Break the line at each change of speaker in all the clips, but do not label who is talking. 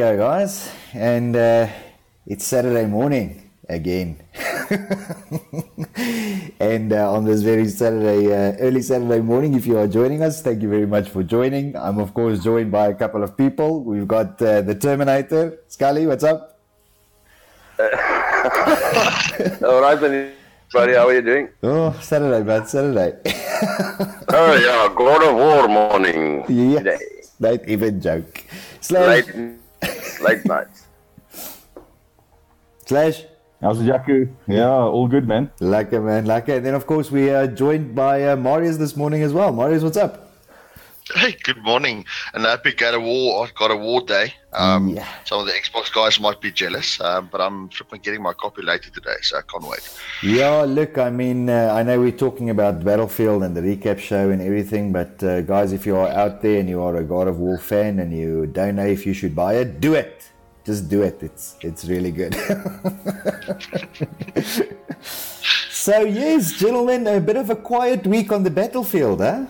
go, guys, and it's Saturday morning again. And on this very early Saturday morning, if you are joining us, thank you very much for joining. I'm of course joined by a couple of people. We've got the Terminator, Scully. What's up?
All right, buddy. How are you doing?
Oh, Saturday, man, Saturday.
Oh yeah, God of War morning.
Yes, don't even joke. Slash.
Late nights.
Slash.
How's Jaku? Yeah, all good, man.
Lekker, man, lekker. And then, of course, we are joined by Marius this morning as well. Marius, what's up?
Hey, good morning. And happy God of War day.
Yeah.
Some of the Xbox guys might be jealous, but I'm flipping getting my copy later today, so I can't wait.
Yeah, look, I mean, I know we're talking about Battlefield and the recap show and everything, but guys, if you are out there and you are a God of War fan and you don't know if you should buy it, do it. Just do it. It's really good. So, yes, gentlemen, a bit of a quiet week on the battlefield, huh?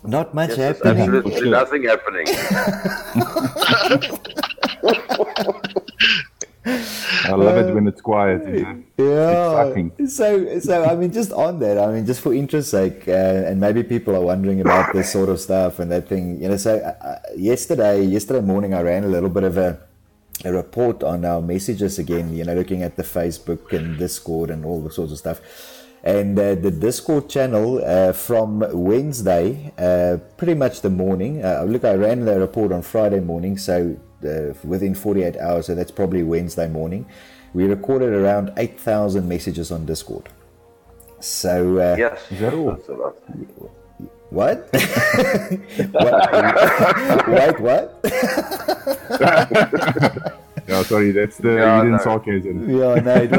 Not much happening.
Absolutely nothing happening.
I love it when it's quiet.
Yeah. So I mean, just on that, I mean, just for interest's sake, and maybe people are wondering about this sort of stuff and that thing, you know. So yesterday morning, I ran a little bit of a report on our messages again, you know, looking at the Facebook and Discord and all the sorts of stuff. And the Discord channel from Wednesday, pretty much the morning. Look, I ran the report on Friday morning, so within 48 hours, so that's probably Wednesday morning. We recorded around 8,000 messages on Discord. So
yes,
is that all?
That's a lot.
What? Wait, what?
No, sorry, that's the hidden sarcasm.
Yeah, no, it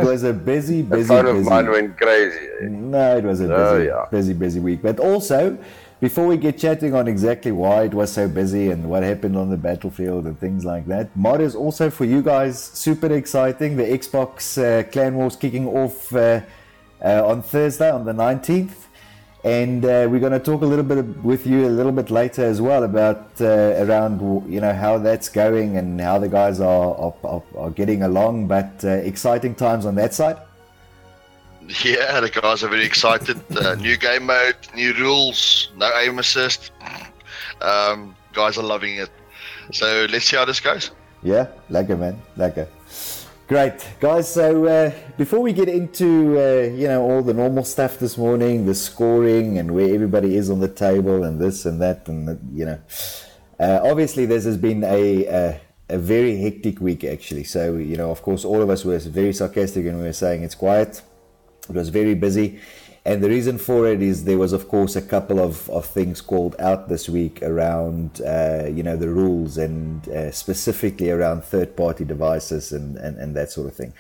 was a busy.
The phone of mine went crazy.
No, it was a busy week. But also, before we get chatting on exactly why it was so busy and what happened on the battlefield and things like that, mod is also for you guys super exciting. The Xbox Clan Wars kicking off on Thursday, on the 19th. And we're going to talk a little bit with you a little bit later as well about around, you know, how that's going and how the guys are getting along. But exciting times on that side.
Yeah, the guys are very excited. New game mode, new rules, no aim assist. Guys are loving it. So let's see how this goes.
Yeah, lekker, man, lekker. Great, guys. So before we get into you know, all the normal stuff this morning, the scoring and where everybody is on the table and this and that, and you know, obviously this has been a very hectic week actually. So you know, of course, all of us were very sarcastic and we were saying it's quiet. It was very busy. And the reason for it is there was, of course, a couple of things called out this week around, you know, the rules and specifically around third-party devices and that sort of thing.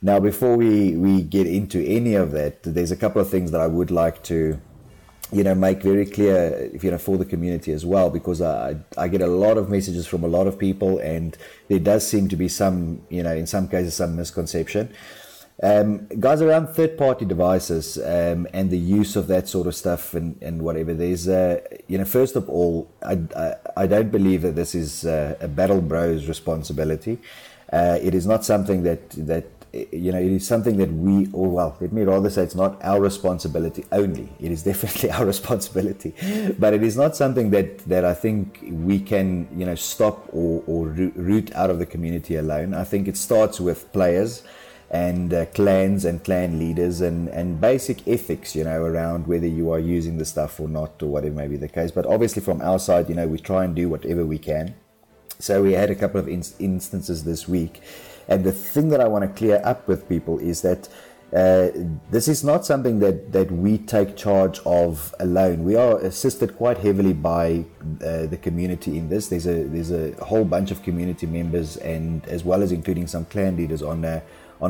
Now, before we get into any of that, there's a couple of things that I would like to, you know, make very clear, you know, for the community as well, because I get a lot of messages from a lot of people, and there does seem to be some, you know, in some cases, some misconception. Guys, around third-party devices and the use of that sort of stuff and whatever, there's, you know, first of all, I don't believe that this is a Battle Bros responsibility. It is not something that you know, it is something that we, or well, let me rather say it's not our responsibility only. It is definitely our responsibility, but it is not something that I think we can, you know, stop or root out of the community alone. I think it starts with players and clans and clan leaders and basic ethics, you know, around whether you are using the stuff or not or whatever may be the case. But obviously from our side, you know, we try and do whatever we can. So we had a couple of instances this week. And the thing that I want to clear up with people is that this is not something that we take charge of alone. We are assisted quite heavily by the community in this. There's a whole bunch of community members, and as well as including some clan leaders on a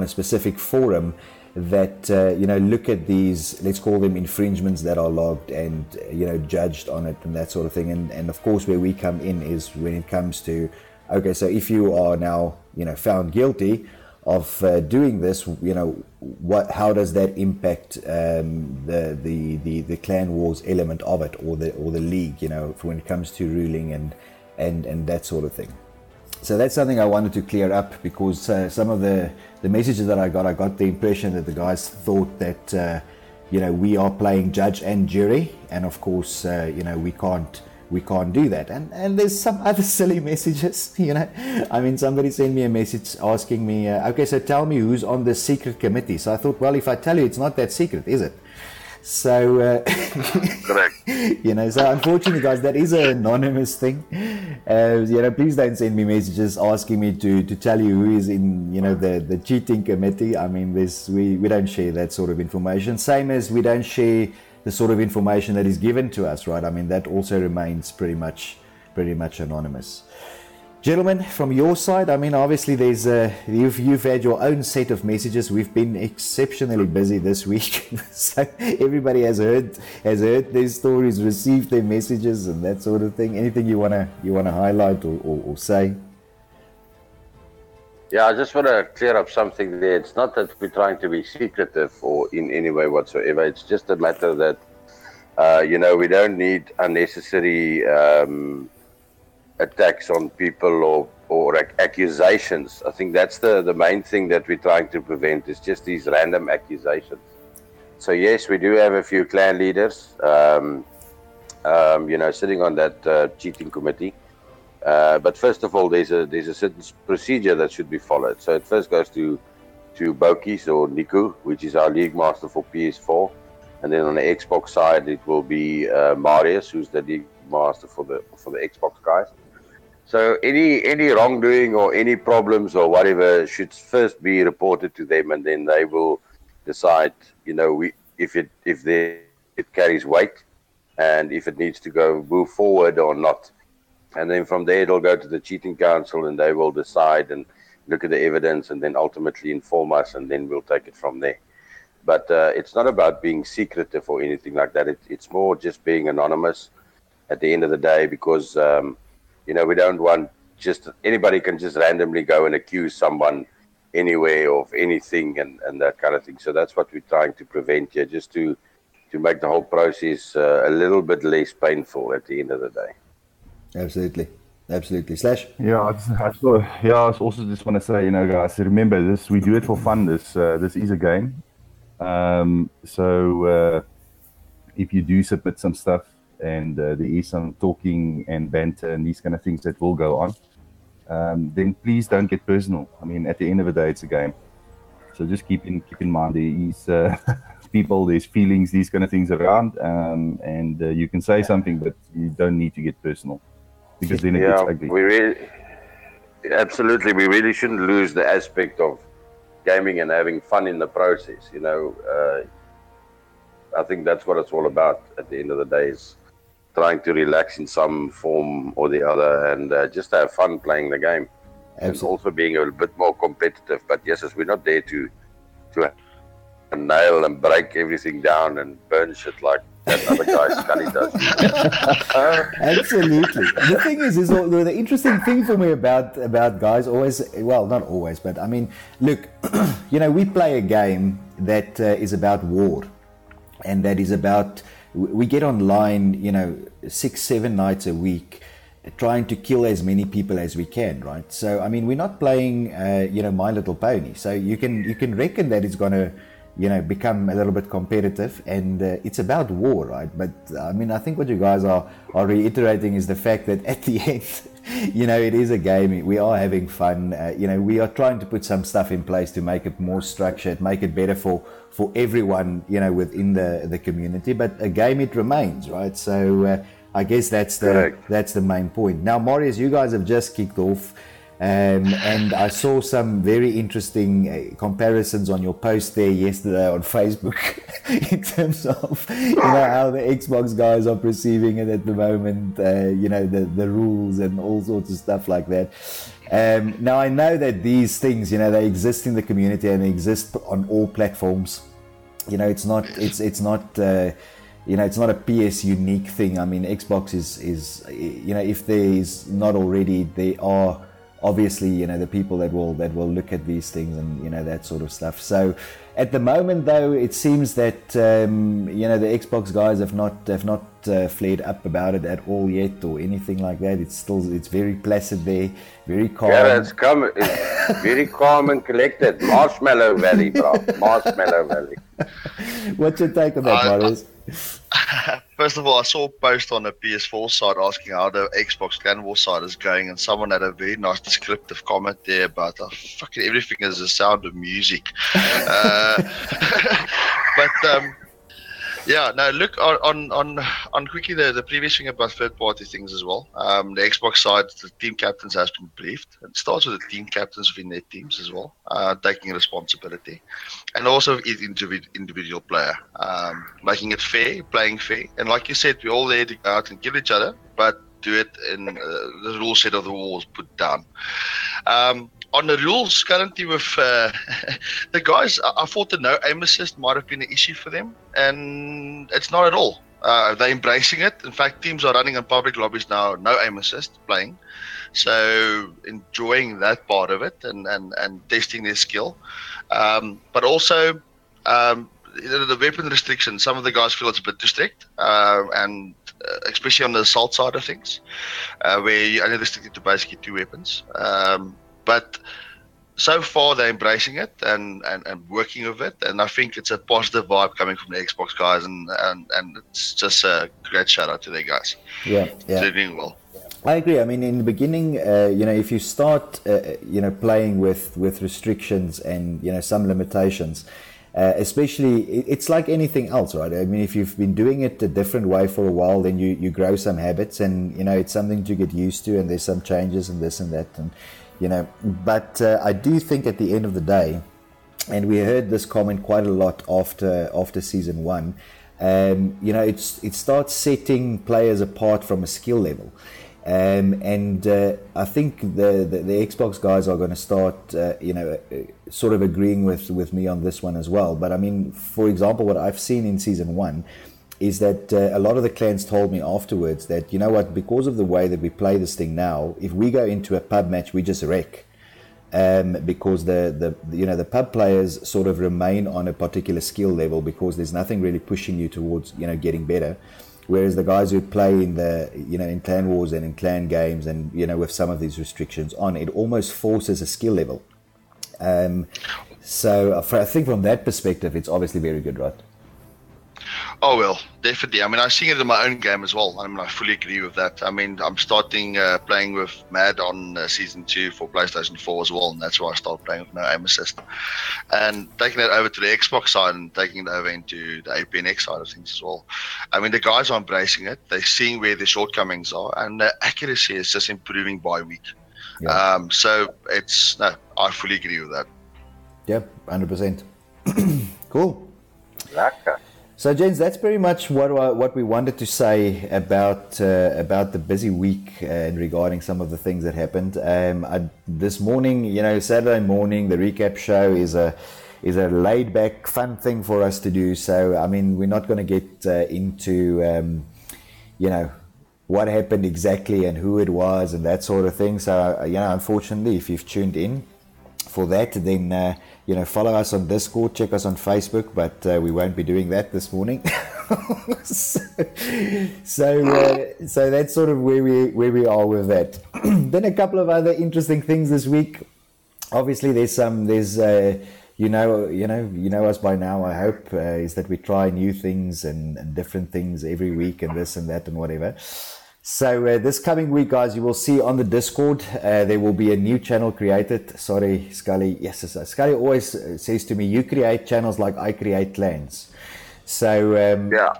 specific forum that you know, look at these, let's call them infringements that are logged and, you know, judged on it and that sort of thing. And of course where we come in is when it comes to, okay, so if you are now, you know, found guilty of doing this, you know, how does that impact the clan wars element of it, or the league, you know, when it comes to ruling and that sort of thing. So that's something I wanted to clear up, because some of the messages that I got the impression that the guys thought that we are playing judge and jury, and of course we can't do that. And there's some other silly messages, I mean, somebody sent me a message asking me, okay, so tell me who's on the secret committee. So I thought, well, if I tell you, it's not that secret, is it? So,
Correct.
So unfortunately, guys, that is an anonymous thing. Please don't send me messages asking me to tell you who is in, the cheating committee. I mean, we don't share that sort of information. Same as we don't share the sort of information that is given to us, right? I mean, that also remains pretty much anonymous. Gentlemen, from your side, I mean, obviously there's you've had your own set of messages. We've been exceptionally busy this week, so everybody has heard their stories, received their messages, and that sort of thing. Anything you wanna highlight or say?
Yeah, I just want to clear up something there. It's not that we're trying to be secretive or in any way whatsoever. It's just a matter that, we don't need unnecessary attacks on people or accusations. I think that's the main thing that we're trying to prevent, is just these random accusations. So yes, we do have a few clan leaders, sitting on that cheating committee. But first of all, there's a certain procedure that should be followed. So it first goes to Bokis or Niku, which is our league master for PS4, and then on the Xbox side it will be Marius, who's the league master for the Xbox guys. So any wrongdoing or any problems or whatever should first be reported to them, and then they will decide, if it carries weight and if it needs to move forward or not. And then from there it'll go to the cheating council, and they will decide and look at the evidence and then ultimately inform us, and then we'll take it from there. But it's not about being secretive or anything like that. It's more just being anonymous at the end of the day, because we don't want just anybody can just randomly go and accuse someone anywhere of anything and that kind of thing. So that's what we're trying to prevent here, just to make the whole process a little bit less painful at the end of the day.
Absolutely. Slash?
Yeah, I also just want to say, guys, remember this, we do it for fun. This is a game. So if you do submit some stuff and there is some talking and banter and these kind of things that will go on, then please don't get personal. I mean, at the end of the day, it's a game. So just keep in mind there is people, there's feelings, these kind of things around, and you can say something, but you don't need to get personal, because then it gets ugly.
We really shouldn't lose the aspect of gaming and having fun in the process. I think that's what it's all about at the end of the day, is trying to relax in some form or the other, and just have fun playing the game. And also being a bit more competitive. But yes, we're not there to nail and break everything down and burn shit like that other guy Scully does.
Absolutely. The thing is the interesting thing for me about guys always, well, not always, but I mean, look, we play a game that is about war, and that is about, we get online, 6-7 nights a week, trying to kill as many people as we can, right? So I mean, we're not playing My Little Pony, so you can reckon that it's going to become a little bit competitive, and it's about war, right? But I mean, I think what you guys are reiterating is the fact that at the end, it is a game. We are having fun. We are trying to put some stuff in place to make it more structured, make it better for everyone, within the community. But a game it remains, right? So I guess that's the main point. Now, Marius, you guys have just kicked off. And I saw some very interesting comparisons on your post there yesterday on Facebook in terms of how the Xbox guys are perceiving it at the moment, the rules and all sorts of stuff like that. Now I know that these things, they exist in the community and they exist on all platforms. It's not a PS unique thing. I mean, Xbox is if there is not already, there are obviously, you know, the people that will look at these things and, you know, that sort of stuff. So at the moment, though, it seems that you know, the Xbox guys have not flared up about it at all yet or anything like that. It's very placid there, very calm.
Yeah, it's very calm and collected. Marshmallow Valley, bro. Marshmallow Valley.
What's your take on that, Boris?
First of all, I saw a post on the PS4 side asking how the Xbox Clan War side is going, and someone had a very nice descriptive comment there about fucking everything is the sound of music. But yeah, no, look on quickly the previous thing about third party things as well. The Xbox side, the team captains has been briefed. It starts with the team captains within their teams as well, taking responsibility, and also each individual player, making it fair, playing fair, and like you said, we're all there to go out and kill each other, but do it in the rule set of the walls put down. On the rules currently with the guys, I thought the no aim assist might have been an issue for them, and it's not at all. They're embracing it. In fact, teams are running in public lobbies now, no aim assist playing. So enjoying that part of it and testing their skill. But also the weapon restrictions, some of the guys feel it's a bit too strict, and especially on the assault side of things, where you're only restricted to basically 2 weapons. But so far they're embracing it and working with it, and I think it's a positive vibe coming from the Xbox guys, and it's just a great shout out to their guys.
Yeah.
They're doing well.
I agree. I mean, in the beginning, you know, if you start, you know, playing with restrictions and, you know, some limitations, especially, it's like anything else, right? I mean, if you've been doing it a different way for a while, then you grow some habits, and, you know, it's something to get used to, and there's some changes and this and that, and, you know, but I do think at the end of the day, and we heard this comment quite a lot after season 1, you know, it starts setting players apart from a skill level. And I think the Xbox guys are going to start, you know, sort of agreeing with me on this one as well. But I mean, for example, what I've seen in season 1 is that a lot of the clans told me afterwards that, you know what, because of the way that we play this thing now, if we go into a pub match, we just wreck. Because the you know, the pub players sort of remain on a particular skill level because there's nothing really pushing you towards, you know, getting better. Whereas the guys who play in the, you know, in clan wars and in clan games, and, you know, with some of these restrictions on, it almost forces a skill level. So I think from that perspective, it's obviously very good, right?
Oh, well, definitely. I mean, I've seen it in my own game as well. I mean, I fully agree with that. I mean, I'm starting playing with Mad on Season 2 for PlayStation 4 as well, and that's why I started playing with no aim assist. And taking that over to the Xbox side and taking it over into the APNX side of things as well. I mean, the guys are embracing it. They're seeing where the shortcomings are, and the accuracy is just improving by week. Yeah. So I fully agree with that.
Yeah, 100%. Cool.
Lekker.
So, gents, that's pretty much what we wanted to say about the busy week and regarding some of the things that happened. This morning, you know, Saturday morning, the recap show is a laid back, fun thing for us to do. So, I mean, we're not going to get into you know, what happened exactly and who it was and that sort of thing. So, you know, unfortunately, if you've tuned in for that, then you know, follow us on Discord, check us on Facebook, but we won't be doing that this morning. so that's sort of where we are with that. Then a couple of other interesting things this week. Obviously, there's you know us by now, I hope, is that we try new things and different things every week and this and that and whatever. So this coming week, guys, you will see on the Discord, there will be a new channel created. Sorry, Scully. Yes, Scully always says to me, you create channels like I create clans. So,
yeah.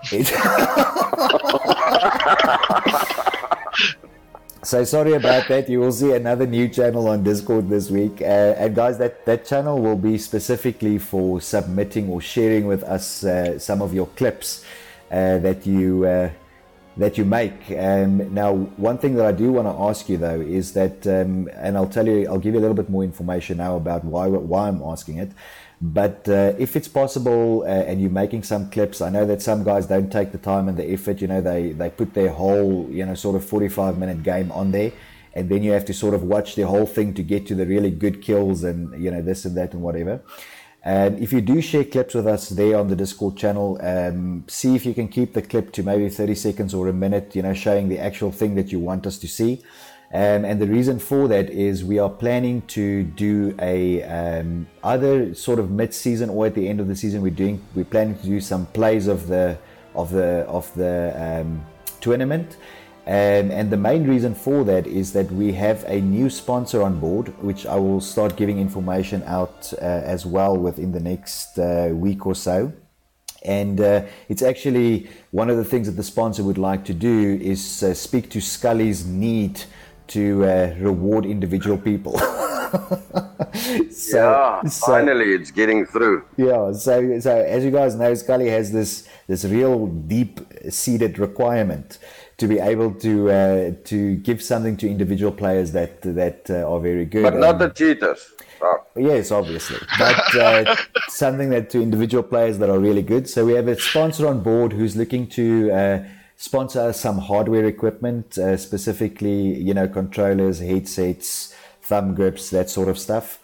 So sorry about that. You will see another new channel on Discord this week. And guys, that channel will be specifically for submitting or sharing with us some of your clips that you make. Now, one thing that I do want to ask you though is that, and I'll give you a little bit more information now about why I'm asking it. But if it's possible, and you're making some clips, I know that some guys don't take the time and the effort. You know, they put their whole, you know, sort of 45-minute game on there. and then you have to sort of watch the whole thing to get to the really good kills and, you know, this and that and whatever. And if you do share clips with us there on the Discord channel, see if you can keep the clip to maybe 30 seconds or a minute, you know, showing the actual thing that you want us to see. And the reason for that is we are planning to do a either sort of mid-season or at the end of the season. We're planning to do some plays of the tournament. And the main reason for that is that we have a new sponsor on board, which I will start giving information out as well within the next week or so. And it's actually one of the things that the sponsor would like to do is speak to Scully's need to reward individual people.
Finally it's getting through.
Yeah, so as you guys know, Scully has this real deep-seated requirement to be able to give something to individual players that are very good.
But not the cheaters. Oh.
Yes, obviously. But something that to individual players that are really good. So we have a sponsor on board who's looking to sponsor some hardware equipment, specifically, you know, controllers, headsets, thumb grips, that sort of stuff.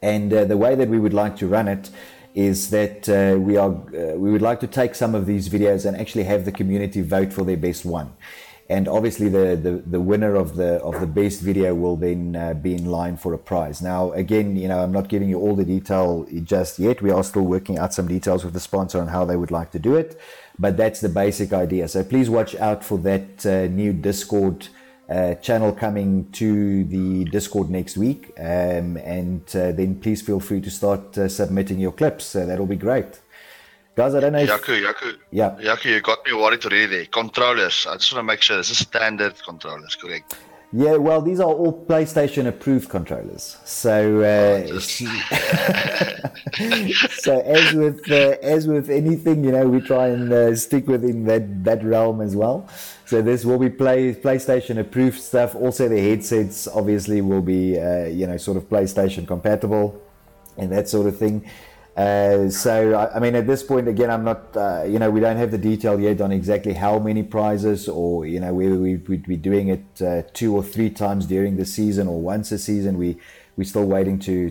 And the way that we would like to run it is that we would like to take some of these videos and actually have the community vote for their best one. And obviously the winner of the best video will then be in line for a prize. Now, again, you know, I'm not giving you all the detail just yet. We are still working out some details with the sponsor on how they would like to do it. But that's the basic idea. So please watch out for that new Discord channel coming to the Discord next week. And then please feel free to start submitting your clips. That'll be great. Guys, I don't know if...
Yaku,
yeah.
Yaku, you got me worried already there. Controllers. I just want to make sure this is standard controllers, correct?
Yeah, well, these are all PlayStation approved controllers. So, so as with anything, you know, we try and stick within that realm as well. So this will be PlayStation approved stuff. Also, the headsets obviously will be, you know, sort of PlayStation compatible and that sort of thing. So, I mean, at this point, again, I'm not, you know, we don't have the detail yet on exactly how many prizes or, you know, whether we'd be doing it 2 or 3 times during the season or once a season. We're still waiting to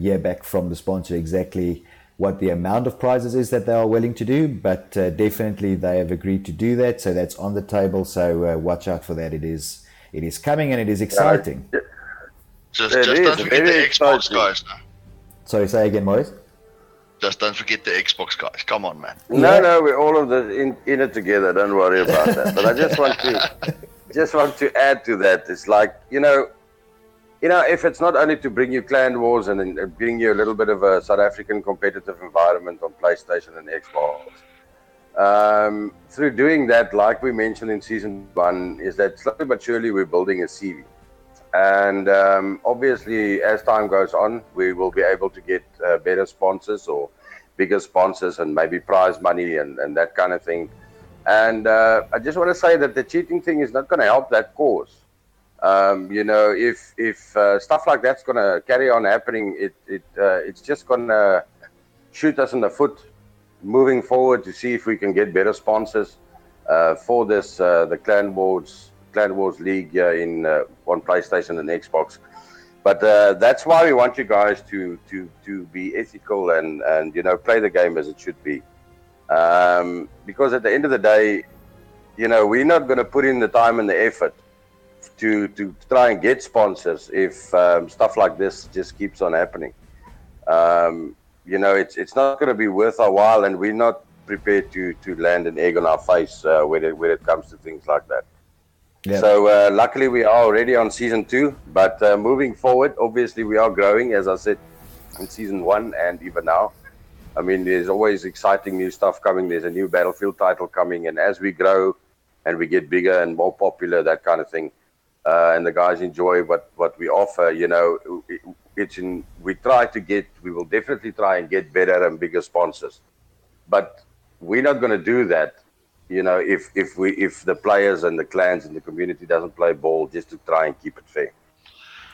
hear back from the sponsor exactly what the amount of prizes is that they are willing to do, but definitely they have agreed to do that. So that's on the table. So watch out for that. It is coming and it is exciting.
Just don't forget the Xbox guys.
Sorry, say again, Maurice.
Just don't forget the Xbox guys. Come on, man.
No, we're all of this in it together. Don't worry about that. But I just want to add to that. It's like, you know, if it's not only to bring you clan wars and bring you a little bit of a South African competitive environment on PlayStation and Xbox, through doing that, like we mentioned in season 1, is that slowly but surely we're building a CV. And obviously, as time goes on, we will be able to get better sponsors or bigger sponsors and maybe prize money and that kind of thing. And I just want to say that the cheating thing is not going to help that cause. You know, if stuff like that's going to carry on happening, it's just going to shoot us in the foot moving forward to see if we can get better sponsors for this, the Clan Wars League on PlayStation and Xbox. But that's why we want you guys to be ethical and you know, play the game as it should be. Because at the end of the day, you know, we're not going to put in the time and the effort to try and get sponsors if stuff like this just keeps on happening. You know, it's not going to be worth our while, and we're not prepared to land an egg on our face when it comes to things like that. Yeah. So luckily we are already on season 2, but moving forward, obviously we are growing, as I said, in season 1 and even now. I mean, there's always exciting new stuff coming. There's a new Battlefield title coming, and as we grow and we get bigger and more popular, that kind of thing, and the guys enjoy what we offer, you know, we will definitely try and get better and bigger sponsors. But we're not going to do that, you know, if the players and the clans and the community doesn't play ball just to try and keep it fair.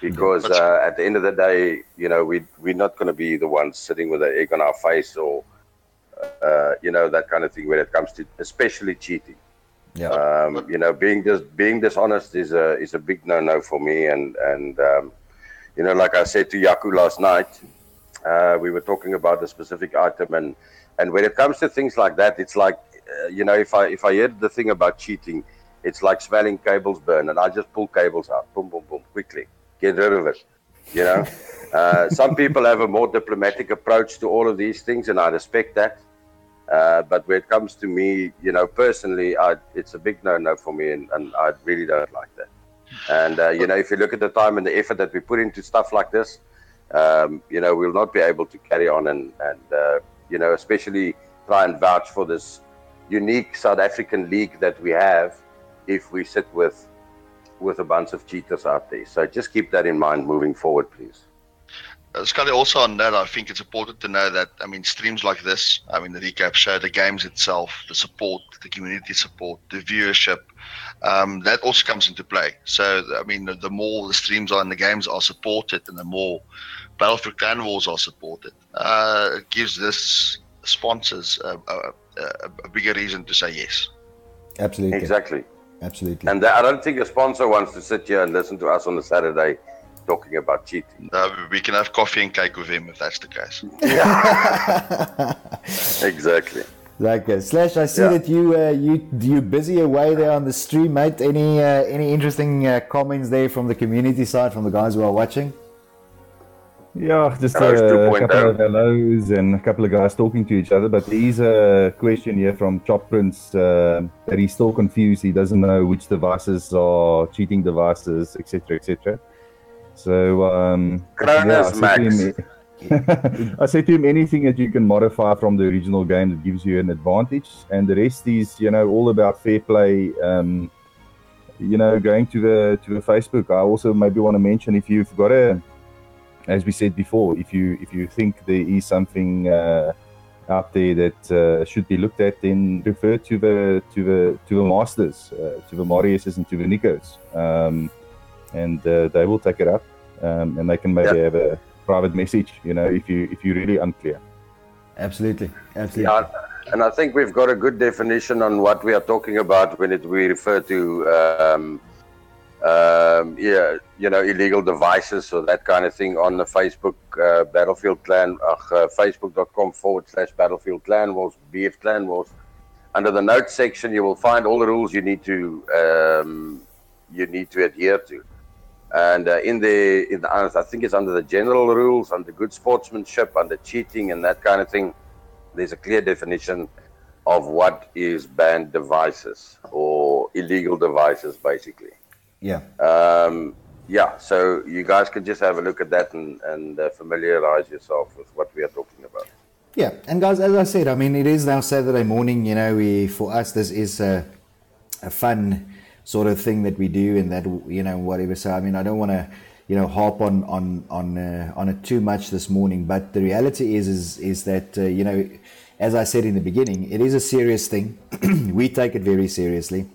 Because at the end of the day, you know, we're not going to be the ones sitting with an egg on our face or, you know, that kind of thing when it comes to especially cheating.
Yeah.
You know, being dishonest is a big no for me. And you know, like I said to Yaku last night, we were talking about a specific item, and when it comes to things like that, it's like you know, if I heard the thing about cheating, it's like smelling cables burn, and I just pull cables out, boom, boom, boom, quickly, get rid of it. You know, some people have a more diplomatic approach to all of these things, and I respect that. But when it comes to me, you know, personally, it's a big no for me, and I really don't like that. And you know, if you look at the time and the effort that we put into stuff like this, you know, we'll not be able to carry on, and you know, especially try and vouch for this unique South African league that we have if we sit with a bunch of cheaters out there. So just keep that in mind moving forward, please.
Scully, also on that, I think it's important to know that, I mean, streams like this, I mean, the recap show, the games itself, the support, the community support, the viewership, that also comes into play. So, I mean, the more the streams are and the games are supported, and the more Battlefield Clan Wars are supported, it gives this sponsors a bigger reason to say yes.
Absolutely.
Exactly.
Absolutely.
And I don't think a sponsor wants to sit here and listen to us on a Saturday talking about cheating.
We can have coffee and cake with him if that's the case.
Exactly.
Like Slash, I see that you're busy away there on the stream, mate. Any interesting comments there from the community side, from the guys who are watching?
Yeah, just a
Hello,
couple of hellos and a couple of guys talking to each other. But there is a question here from Chop Prince that he's still confused. He doesn't know which devices are cheating devices, etc., etc. So, I said to him, anything that you can modify from the original game that gives you an advantage, and the rest is, you know, all about fair play. You know, going to the Facebook. I also maybe want to mention, if you've got as we said before, if you think there is something out there that should be looked at, then refer to the masters, to the Mariuses and to the Nikos, and they will take it up, and they can maybe have a private message, you know, if you're really unclear.
Absolutely.
Yeah, and I think we've got a good definition on what we are talking about when we refer to you know, illegal devices or that kind of thing on the Facebook Battlefield Clan, facebook.com/Battlefield Clan Wars, BF Clan Wars. Under the notes section, you will find all the rules you need to adhere to. And I think it's under the general rules, under good sportsmanship, under cheating and that kind of thing. There's a clear definition of what is banned devices or illegal devices, basically.
Yeah.
So you guys could just have a look at that and familiarize yourself with what we are talking about.
Yeah, and guys, as I said, I mean, it is now Saturday morning. You know, for us, this is a fun sort of thing that we do, and that, you know, whatever. So I mean, I don't want to, you know, harp on it too much this morning. But the reality is that you know, as I said in the beginning, it is a serious thing. We take it very seriously,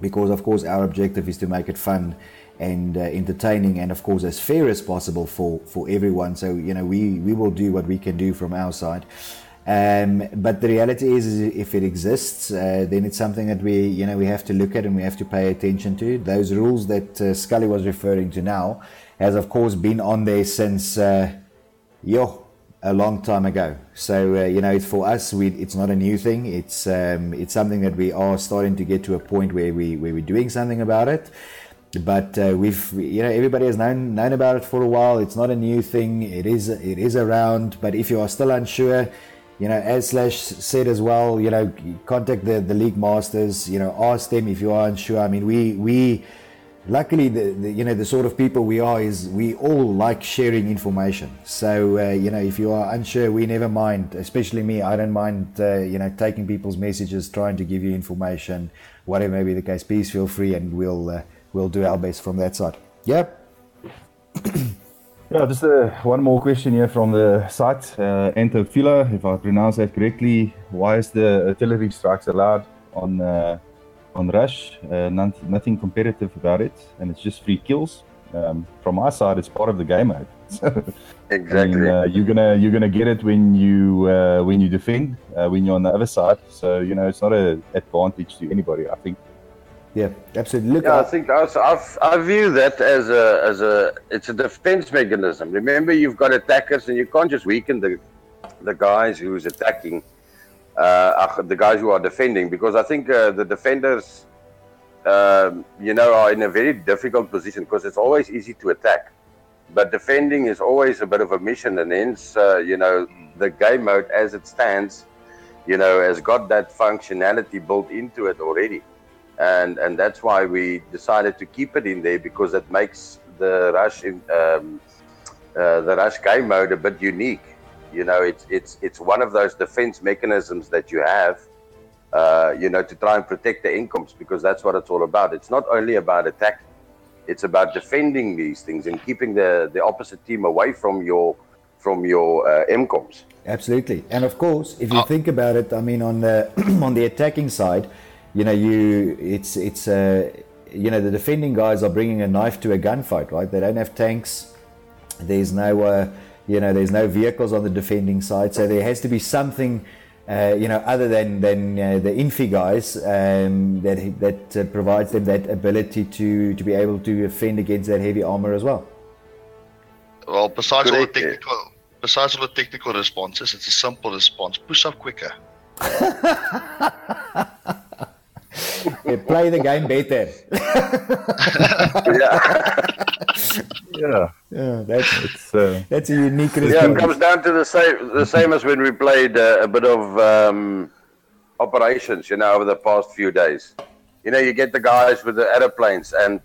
because of course our objective is to make it fun and entertaining, and of course as fair as possible for everyone. So, you know, we will do what we can do from our side. But the reality is if it exists, then it's something that we have to look at and we have to pay attention to. Those rules that Scully was referring to now has of course been on there since a long time ago. So you know, for us, it's not a new thing. It's something that we are starting to get to a point where we're doing something about it. But everybody has known about it for a while. It's not a new thing. It is around. But if you are still unsure, you know, as Slash said as well, you know, contact the league masters. You know, ask them if you are unsure. I mean, we luckily, the sort of people we are is we all like sharing information. So, you know, if you are unsure, we never mind, especially me. I don't mind, taking people's messages, trying to give you information, whatever may be the case. Please feel free, and we'll do our best from that side. Yeah.
Yeah, just one more question here from the site. Antofila, if I pronounce that correctly, why is the artillery strikes allowed on Rush? Nothing competitive about it, and it's just free kills. From our side, it's part of the game mode.
Exactly.
I mean, you're gonna get it when you defend, when you're on the other side. So, you know, it's not an advantage to anybody, I think.
Yeah, absolutely. Look,
Yeah, I think I view that as it's a defense mechanism. Remember, you've got attackers, and you can't just weaken the guys who's attacking, the guys who are defending, because I think the defenders, are in a very difficult position because it's always easy to attack, but defending is always a bit of a mission, and hence, the game mode as it stands, has got that functionality built into it already. And that's why we decided to keep it in there, because it makes the rush game mode a bit unique. It's one of those defense mechanisms that you have, to try and protect the incomes, because that's what it's all about. It's not only about attacking; it's about defending these things and keeping the opposite team away from your incomes.
absolutely. And of course, if you think about it, I mean, on the on the attacking side, the defending guys are bringing a knife to a gunfight, right? They don't have tanks. There's no, there's no vehicles on the defending side. So there has to be something, other than the infi guys, that provides them that ability to be able to defend against that heavy armor as well.
Well, besides all the technical responses, it's a simple response. Push up quicker.
Play the game better.
Yeah,
that's a unique response.
Yeah, it comes down to the same as when we played a bit of operations, over the past few days. You get the guys with the aeroplanes, and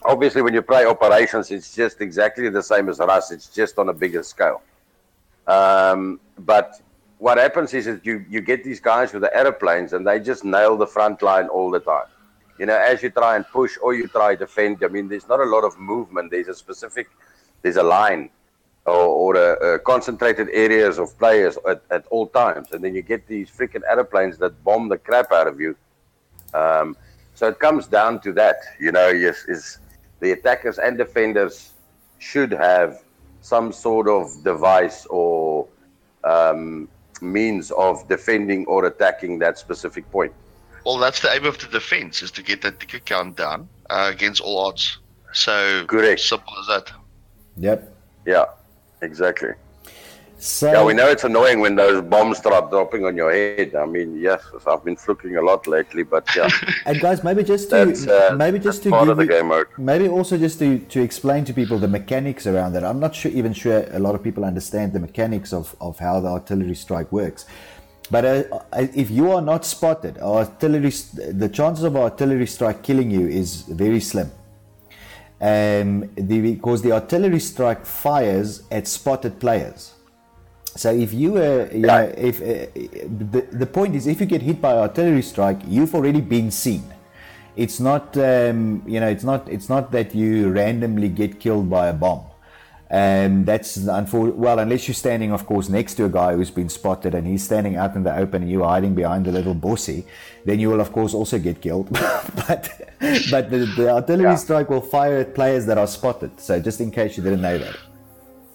obviously when you play operations, it's just exactly the same as Rust. It's just on a bigger scale. But what happens is that you get these guys with the aeroplanes, and they just nail the front line all the time. As you try and push or you try to defend, I mean, there's not a lot of movement. There's a line or a concentrated areas of players at all times. And then you get these freaking aeroplanes that bomb the crap out of you. So it comes down to that, is the attackers and defenders should have some sort of device or means of defending or attacking that specific point.
Well, that's the aim of the defense, is to get that ticket count down against all odds. So,
correct.
Simple as that.
Yep.
Yeah, exactly.
So,
yeah, we know it's annoying when those bombs start dropping on your head. I mean, yes, I've been fluking a lot lately, but yeah.
And guys, maybe just to
part of the game mode.
Maybe also just to explain to people the mechanics around that. I'm not even sure a lot of people understand the mechanics of how the artillery strike works. But if you are not spotted, the chances of artillery strike killing you is very slim. Because the artillery strike fires at spotted players. So if the point is, if you get hit by artillery strike, you've already been seen. It's not, it's not that you randomly get killed by a bomb. That's unless you're standing, of course, next to a guy who's been spotted and he's standing out in the open and you're hiding behind a little bossy, then you will, of course, also get killed. but the artillery strike will fire at players that are spotted. So just in case you didn't know that.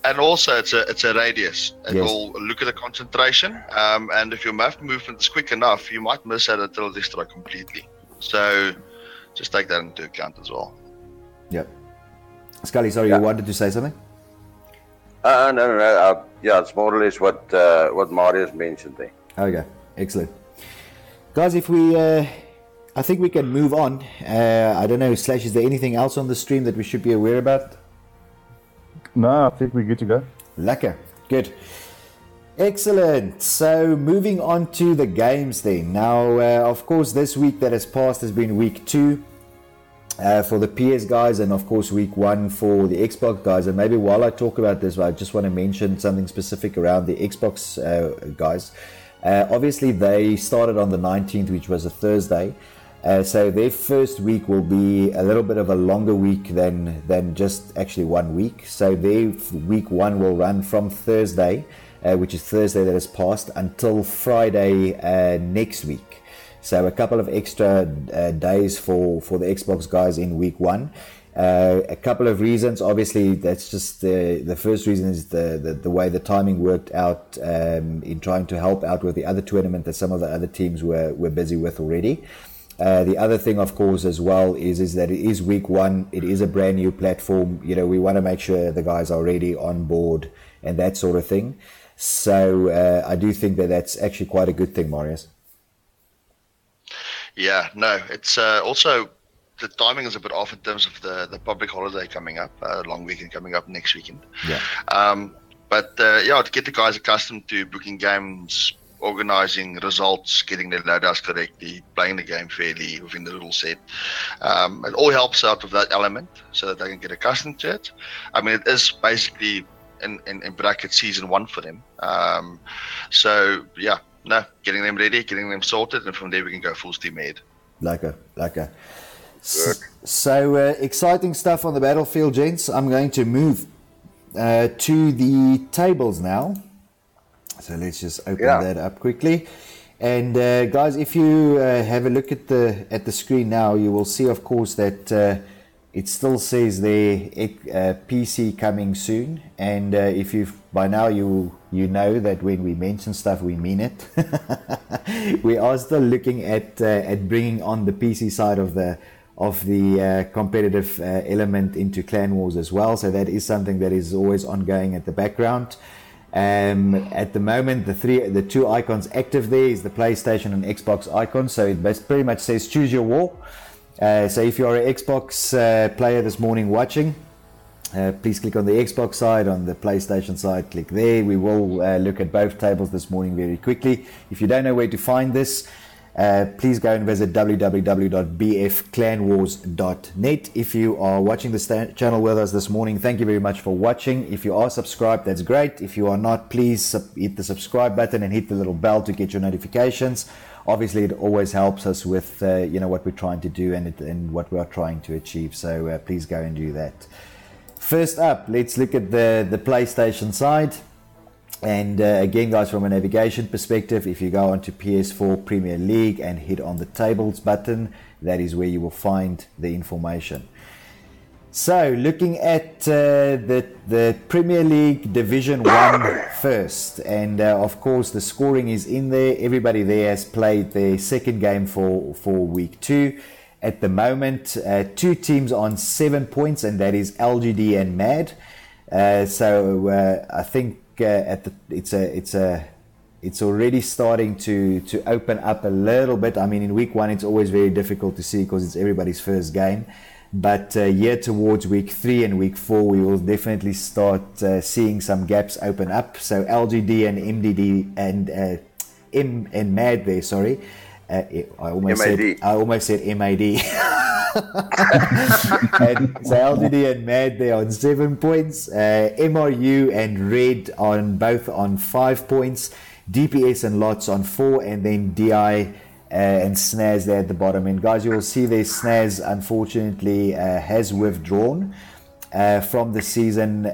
And also, it's a radius. It will look at the concentration, and if your movement is quick enough, you might miss that artillery strike completely. So just take that into account as well.
Yep. Scully, sorry, you wanted to say something?
No. It's more or less what Marius mentioned there.
Okay, excellent. Guys, if we, I think we can move on. I don't know, Slash, is there anything else on the stream that we should be aware about?
No, I think we're good to go.
Lekker. Good. Excellent. So moving on to the games then. Now, of course, this week that has passed has been week 2 for the PS guys, and of course week 1 for the Xbox guys. And maybe while I talk about this, I just want to mention something specific around the Xbox guys. Obviously, they started on the 19th, which was a Thursday. So their first week will be a little bit of a longer week than just actually 1 week. So their week 1 will run from Thursday, which is Thursday that has passed, until Friday next week. So a couple of extra days for the Xbox guys in week 1. A couple of reasons. Obviously, that's just the first reason is the way the timing worked out in trying to help out with the other tournament that some of the other teams were busy with already. The other thing, of course, as well is that it is week one. It is a brand new platform. You know, we want to make sure the guys are ready on board and that sort of thing. So I do think that that's actually quite a good thing, Marius.
Yeah, no, it's also the timing is a bit off in terms of the public holiday coming up, long weekend coming up next weekend.
Yeah.
But to get the guys accustomed to booking games, organizing results, getting their loadouts correctly, playing the game fairly within the rule set, it all helps out with that element so that they can get accustomed to it. I mean, it is basically in bracket season one for them. So yeah. No, getting them ready, getting them sorted, and from there we can go full steam ahead.
Lekker. So exciting stuff on the battlefield, gents. I'm going to move to the tables now. So let's just open that up quickly. And guys, if you have a look at the screen now, you will see, of course, that it still says there PC coming soon. And if you've by now you know that when we mention stuff, we mean it. We are still looking at bringing on the PC side of the competitive element into Clan Wars as well. So that is something that is always ongoing at the background. At the moment, the two icons active there is the PlayStation and Xbox icon. So it pretty much says choose your war. So if you're an Xbox player this morning watching, please click on the Xbox side. On the PlayStation side, click there. We will look at both tables this morning very quickly. If you don't know where to find this, please go and visit www.bfclanwars.net. If you are watching this channel with us this morning, thank you very much for watching. If you are subscribed, that's great. If you are not, please hit the subscribe button and hit the little bell to get your notifications. Obviously, it always helps us with what we're trying to do and what we are trying to achieve. So please go and do that. First up, let's look at the PlayStation side. And again, guys, from a navigation perspective, if you go onto PS4 Premier League and hit on the tables button, that is where you will find the information. So looking at the Premier League Division 1 first, and of course the scoring is in there. Everybody there has played their second game for week 2. At the moment, 2 teams on 7 points, and that is LGD and MAD. So I think it's already starting to open up a little bit. I mean, in week 1 it's always very difficult to see because it's everybody's first game. But here towards week 3 and week 4, we will definitely start seeing some gaps open up. So LGD and MDD and M and MAD there. Sorry, I almost said MAD. And so LGD and MAD there on 7 points. MRU and Red both on 5 points. DPS and Lots on 4, and then DI. And Snaz there at the bottom. And guys, you will see there Snaz unfortunately has withdrawn from the season.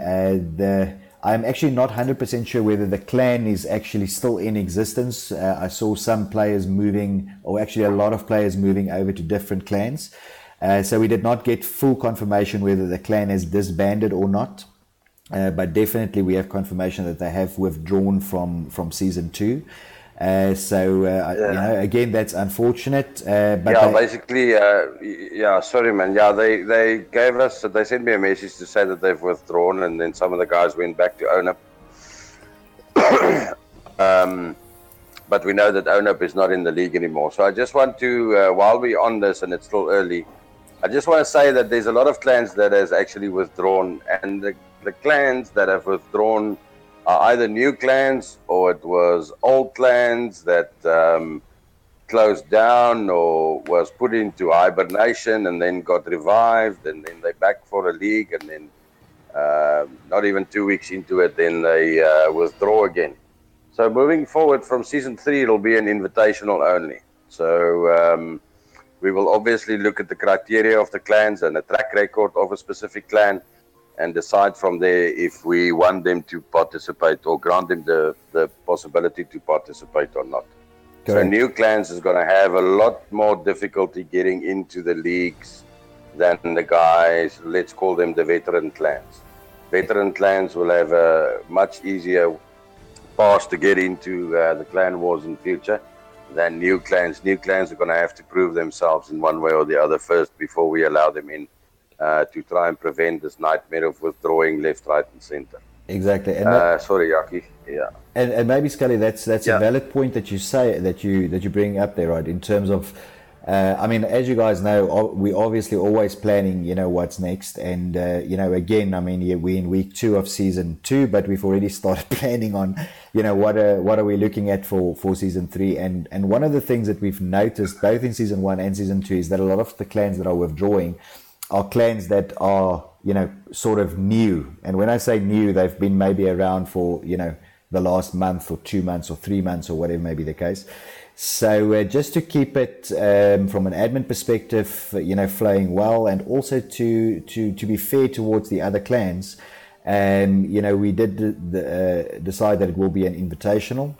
I'm actually not 100% sure whether the clan is actually still in existence. I saw some players moving, or actually a lot of players moving over to different clans. So we did not get full confirmation whether the clan has disbanded or not. But definitely we have confirmation that they have withdrawn from season 2. Again, that's unfortunate.
Sorry, man. Yeah, they sent me a message to say that they've withdrawn, and then some of the guys went back to ONUP. But we know that ONUP is not in the league anymore. So I just want to, while we're on this and it's still early, I just want to say that there's a lot of clans that has actually withdrawn, and the clans that have withdrawn are either new clans or it was old clans that closed down or was put into hibernation and then got revived, and then they back for a league, and then not even 2 weeks into it, then they withdraw again. So moving forward from season 3, it'll be an invitational only. So we will obviously look at the criteria of the clans and a track record of a specific clan, and decide from there if we want them to participate or grant them the possibility to participate or not. Correct. So new clans is going to have a lot more difficulty getting into the leagues than the guys, let's call them the veteran clans. Veteran clans will have a much easier path to get into the clan wars in future. than new clans. New clans are going to have to prove themselves in one way or the other first before we allow them in to try and prevent this nightmare of withdrawing left, right, and center.
Exactly. And
sorry, Yaki. Yeah.
And maybe Scully, that's a valid point that you say that you bring up there, right? In terms of, I mean, as you guys know, we obviously always planning, what's next, and again, I mean, we're in week 2 of season 2, but we've already started planning on, what are we looking at for season 3, and one of the things that we've noticed both in season 1 and season 2 is that a lot of the clans that are withdrawing are clans that are sort of new, and when I say new, they've been maybe around for the last month or 2 months or 3 months or whatever may be the case. So just to keep it from an admin perspective, flowing well, and also to be fair towards the other clans, we did decide that it will be an invitational,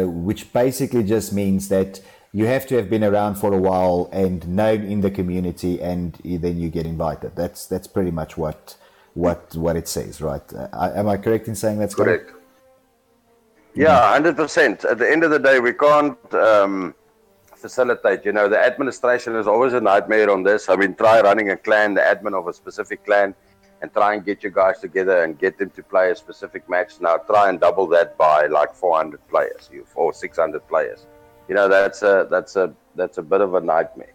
which basically just means that you have to have been around for a while and known in the community, and then you get invited. That's pretty much what it says, right? Am I correct in saying that's
correct? Yeah, 100%. At the end of the day, we can't facilitate. The administration is always a nightmare on this. I mean, try running a clan, the admin of a specific clan, and try and get you guys together and get them to play a specific match. Now, try and double that by like 400 players or 600 players. That's a bit of a nightmare.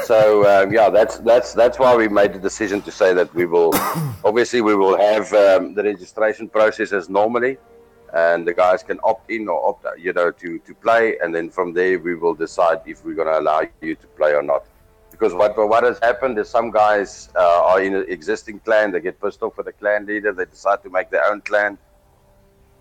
So that's why we made the decision to say that we will obviously have the registration process as normally. And the guys can opt in or opt out, to play, and then from there we will decide if we're going to allow you to play or not. Because what has happened is some guys are in an existing clan, they get pissed off with the clan leader, they decide to make their own clan,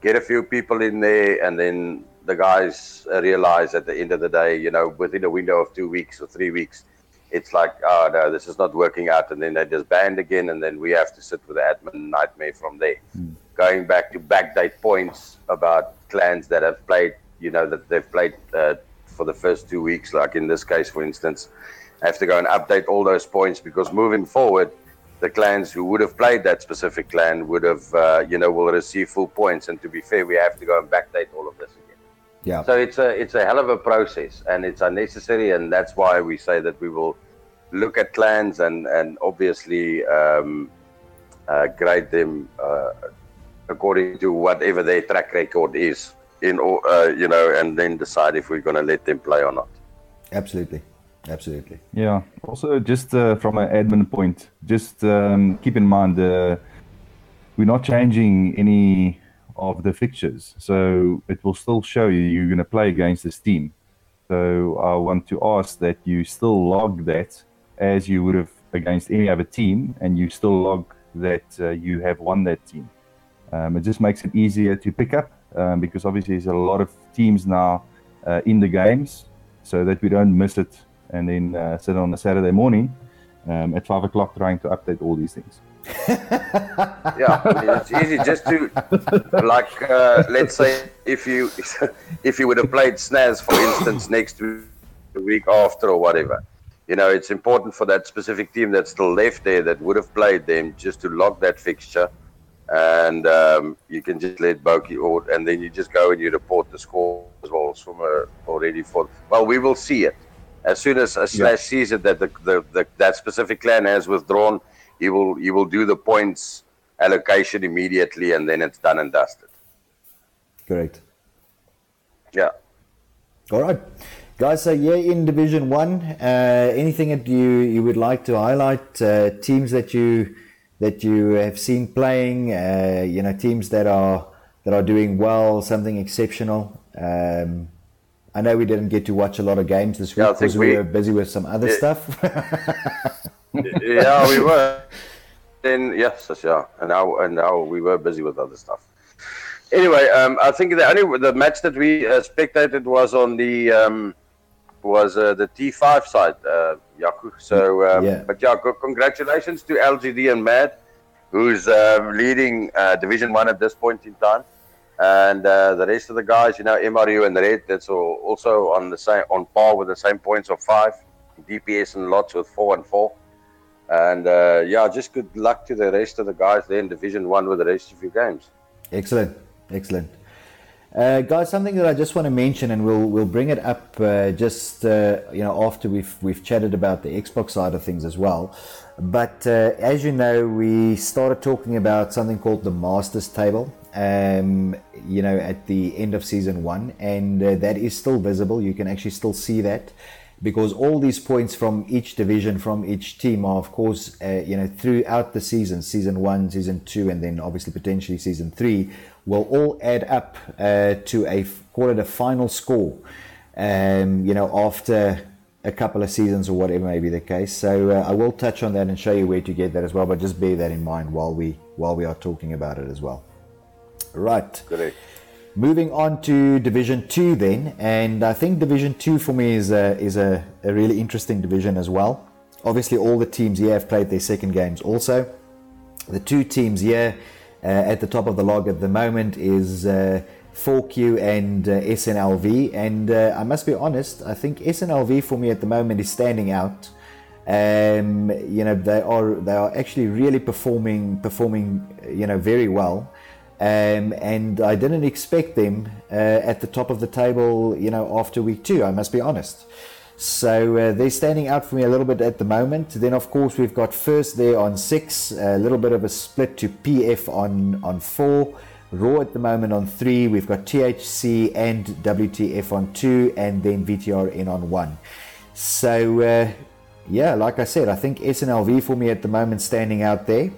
get a few people in there, and then the guys realize at the end of the day, within a window of 2 weeks or 3 weeks, it's like, oh no, this is not working out, and then they just banned again, and then we have to sit with the admin nightmare from there. Going back to backdate points about clans that have played, that they've played for the first 2 weeks, like in this case, for instance, I have to go and update all those points, because moving forward, the clans who would have played that specific clan would have, will receive full points. And to be fair, we have to go and backdate all of this again.
Yeah.
So it's a hell of a process, and it's unnecessary, and that's why we say that we will look at clans and obviously grade them according to whatever their track record is, and then decide if we're going to let them play or not.
Absolutely.
Yeah. Also, just from an admin point, just keep in mind we're not changing any of the fixtures, so it will still show you're going to play against this team. So I want to ask that you still log that as you would have against any other team, and you still log that you have won that team. It just makes it easier to pick up, because obviously there's a lot of teams now in the games, so that we don't miss it and then sit on a Saturday morning at 5 o'clock trying to update all these things.
Yeah, I mean, it's easy just to, let's say if you would have played Snaz, for instance, next week, the week after or whatever, it's important for that specific team that's still left there that would have played them just to log that fixture. And you can just let Boki, and then you just go and you report the score as well from already for. Well, we will see it as soon as Slash sees it that that specific clan has withdrawn. He will do the points allocation immediately, and then it's done and dusted.
Correct.
Yeah.
All right, guys. So in Division 1, anything that you would like to highlight? Teams that you have seen playing, teams that are doing well, something exceptional. I know we didn't get to watch a lot of games this week because we were busy with some other stuff.
Yeah, we were. And now we were busy with other stuff. Anyway, I think the match that we spectated was on the T5 side, Yaku. So, but yeah, congratulations to LGD and Mad, who's leading Division 1 at this point in time, and the rest of the guys, MRU and Red, that's also on par with the same points of 5. DPS and Lots with 4 and 4, and just good luck to the rest of the guys there in Division 1 with the rest of your games.
Excellent. Guys, something that I just want to mention, and we'll bring it up after we've chatted about the Xbox side of things as well. But as you know, we started talking about something called the Masters table, at the end of season 1, and that is still visible. You can actually still see that, because all these points from each division, from each team, are of course throughout the season 1, season 2, and then obviously potentially season 3, will all add up to a final score, after a couple of seasons or whatever may be the case. So I will touch on that and show you where to get that as well, but just bear that in mind while we are talking about it as well. Right.
Correct.
Moving on to Division 2 then, and I think Division 2 for me is a really interesting division as well. Obviously all the teams here have played their second games also. The two teams here at the top of the log at the moment is 4Q and SNLV, and I must be honest, I think SNLV for me at the moment is standing out. They are actually really performing very well. And I didn't expect them at the top of the table, after week 2, I must be honest. So they're standing out for me a little bit at the moment. Then, of course, we've got First there on 6, a little bit of a split to PF on 4, Raw at the moment on 3, we've got THC and WTF on 2, and then VTRN on 1. So, like I said, I think SNLV for me at the moment standing out there.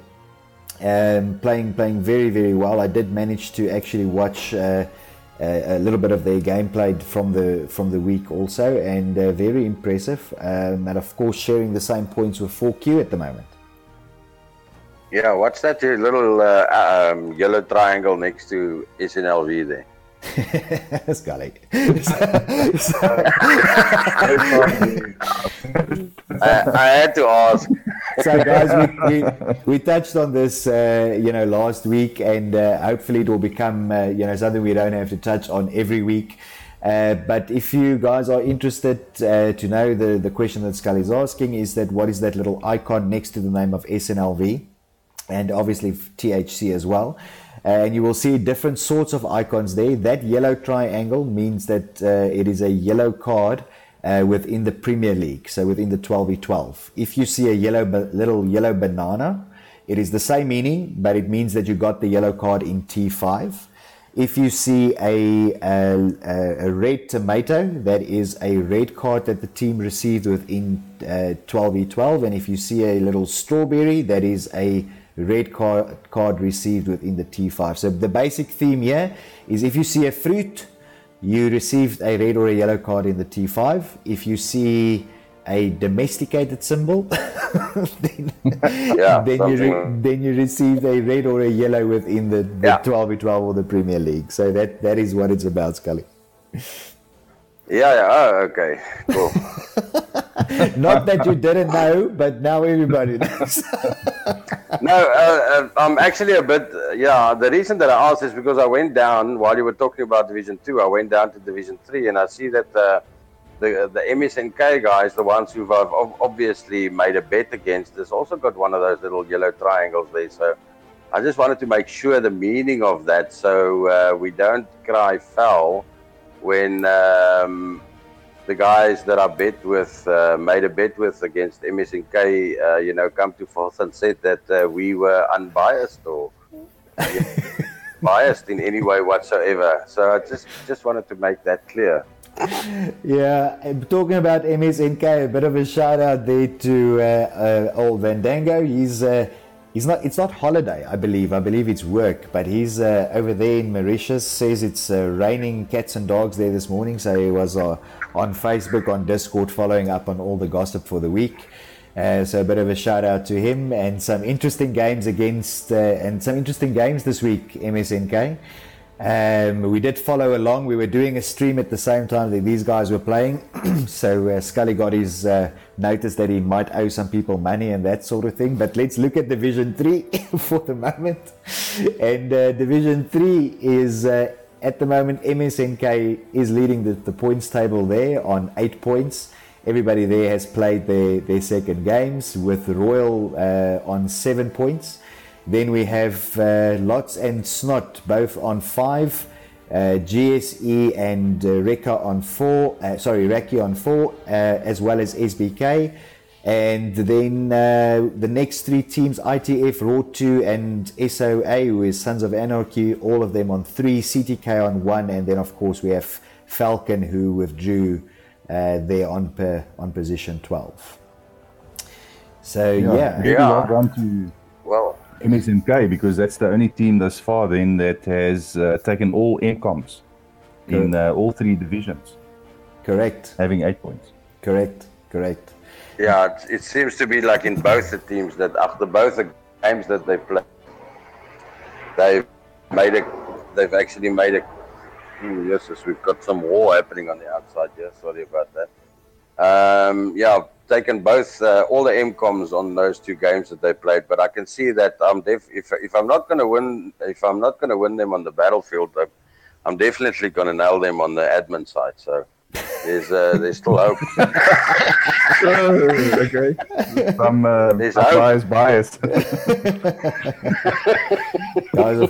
Playing very, very well. I did manage to actually watch a little bit of their gameplay from the week also, and very impressive. And of course, sharing the same points with 4Q at the moment.
Yeah, what's that little yellow triangle next to SNLV there?
Scully.
I had to ask.
So guys, we touched on this last week, and hopefully it will become something we don't have to touch on every week. But if you guys are interested to know, the question that Scully is asking is that what is that little icon next to the name of SNLV, and obviously THC as well. And you will see different sorts of icons there. That yellow triangle means that it is a yellow card within the Premier League, so within the 12v12. If you see a little yellow banana, it is the same meaning, but it means that you got the yellow card in T5. If you see a red tomato, that is a red card that the team received within 12v12. And if you see a little strawberry, that is a red card received within the T5. So the basic theme here is if you see a fruit, you received a red or a yellow card in the T5. If you see a domesticated symbol, then you received a red or a yellow within the 12v12 or the Premier League. So that is what it's about, Scully.
Oh, okay, cool.
Not that you didn't know, but now everybody knows.
No, I'm actually a bit, the reason that I asked is because I went down, while you were talking about Division 2, I went down to Division 3, and I see that the MSNK guys, the ones who've obviously made a bet against this, also got one of those little yellow triangles there. So I just wanted to make sure the meaning of that, so we don't cry foul when the guys that I bet with, made a bet with against MSNK, come to forth and said that we were unbiased or biased in any way whatsoever. So I just wanted to make that clear.
Yeah, talking about MSNK, a bit of a shout out there to old Vandango. It's not holiday, I believe it's work, but he's over there in Mauritius. Says it's raining cats and dogs there this morning, so he was on Facebook, on Discord, following up on all the gossip for the week. So a bit of a shout out to him, and some interesting games this week, MSNK. We did follow along. We were doing a stream at the same time that these guys were playing. So Scully got his notice that he might owe some people money and that sort of thing. But let's look at Division 3 for the moment. And Division 3 is, at the moment, MSNK is leading the points table there on 8 points. Everybody there has played their second games, with Royal on 7 points. Then we have Lots and Snot both on 5. GSE and Reki on 4, as well as SBK. And then the next three teams, ITF, Raw 2 and SOA, who is Sons of Anarchy, all of them on 3, CTK on 1, and then of course we have Falcon, who withdrew there on position 12. So
Maybe log on to MSMK, because that's the only team thus far then that has taken all MCOMs in all 3 divisions.
Correct.
Having 8 points. Correct.
Yeah, it seems to be like in both the teams that after both the games that they play, they've actually made a. Yes, we've got some war happening on the outside here. Sorry about that. Taken both all the MCOMs on those 2 games that they played, but I can see that if I'm not going to win them on the battlefield, I'm definitely going to nail them on the admin side. So there's still hope.
Okay. Some bias.
Guys,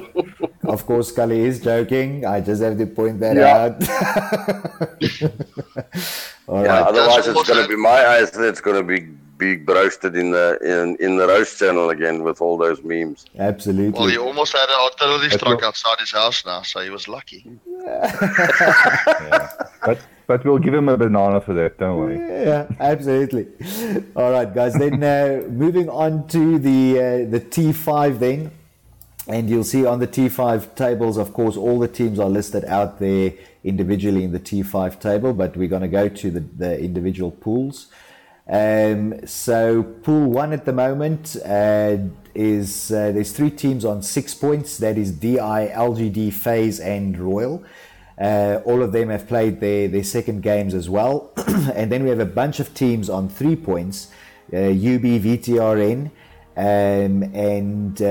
of course, Scully is joking. I just have to point that out. All right.
Otherwise, it's going to be my eyes. It's going to be roasted in the roast channel again with all those memes.
Absolutely.
Well, he almost had an artillery strike outside his house now, so he was lucky.
But we'll give him a banana for that, don't worry.
Yeah, absolutely. All right, guys. Then moving on to the T5 then. And you'll see on the T5 tables, of course, all the teams are listed out there individually in the T5 table, but we're going to go to the individual pools. So Pool 1 at the moment is there's 3 teams on 6 points. That is DI, LGD, FaZe and Royal. All of them have played their second games as well. And then we have a bunch of teams on 3 points, UB, VTRN, and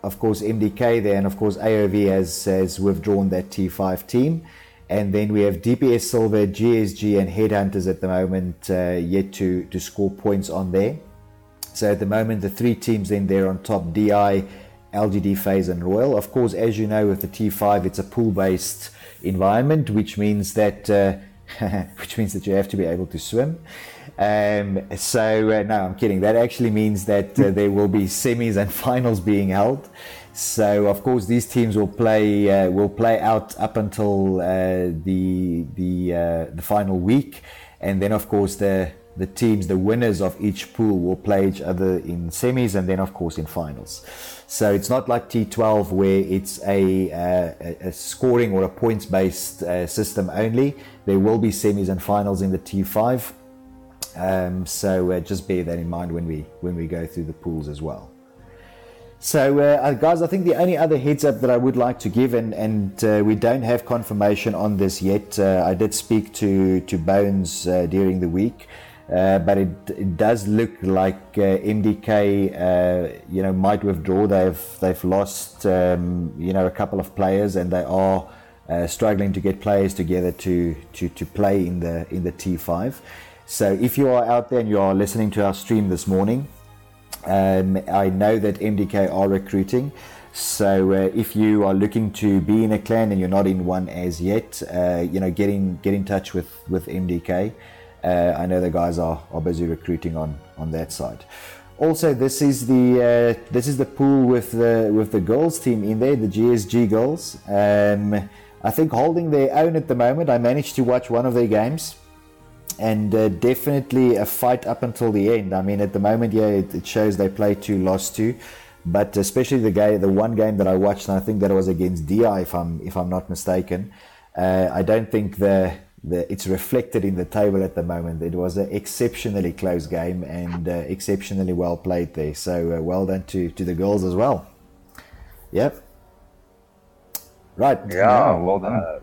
of course MDK there, and of course AOV has withdrawn that T5 team. And then we have DPS Silver, GSG and Headhunters at the moment yet to score points on there. So at the moment the 3 teams then there on top, DI, LGD, FaZe and Royal. Of course, as you know, with the T5 it's a pool based environment, which means that you have to be able to swim. No, I'm kidding. That actually means that there will be semis and finals being held. So of course these teams will play out up until the final week, and then of course the winners of each pool will play each other in semis and then of course in finals. So it's not like T12 where it's a scoring or a points based system only. There will be semis and finals in the T5. So just bear that in mind when we go through the pools as well. So guys, I think the only other heads up that I would like to give, and we don't have confirmation on this yet. I did speak to Bones during the week, but it does look like MDK might withdraw. They've lost a couple of players, and they are struggling to get players together to play in the T5. So if you are out there and you are listening to our stream this morning, I know that MDK are recruiting. So if you are looking to be in a clan and you're not in one as yet, get in touch with MDK. I know the guys are busy recruiting on that side. Also, this is the pool with the girls team in there, the GSG girls. I think holding their own at the moment. I managed to watch one of their games. And definitely a fight up until the end. I mean, at the moment, it shows they play 2, lost 2, but especially the one game that I watched, and I think that it was against DI, if I'm not mistaken. I don't think it's reflected in the table at the moment. It was an exceptionally close game and exceptionally well played there. So well done to the girls as well. Yep. Right.
Yeah,
well done.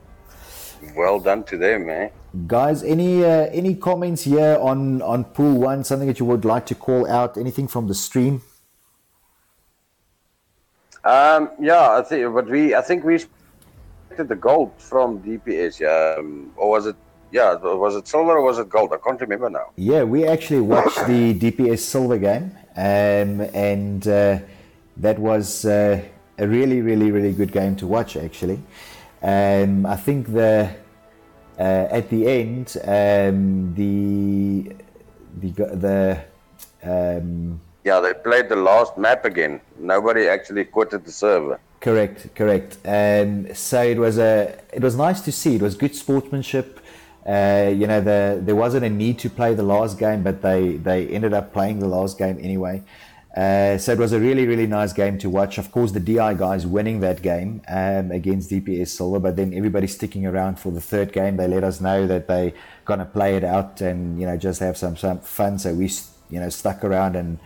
Well done to them, man.
Guys, any comments here on Pool 1? Something that you would like to call out? Anything from the stream?
I think we expected the gold from DPS. Or was it? Yeah, was it silver or was it gold? I can't remember now.
Yeah, we actually watched the DPS silver game, and that was a really, really, really good game to watch actually. I think at the end
Yeah, they played the last map again. Nobody actually quitted the server.
Correct. So it was nice to see. It was good sportsmanship. There wasn't a need to play the last game, but they ended up playing the last game anyway. So it was a really, really nice game to watch. Of course, the DI guys winning that game against DPS Silver, but then everybody sticking around for the third game. They let us know that they gonna play it out and just have some fun. So we stuck around and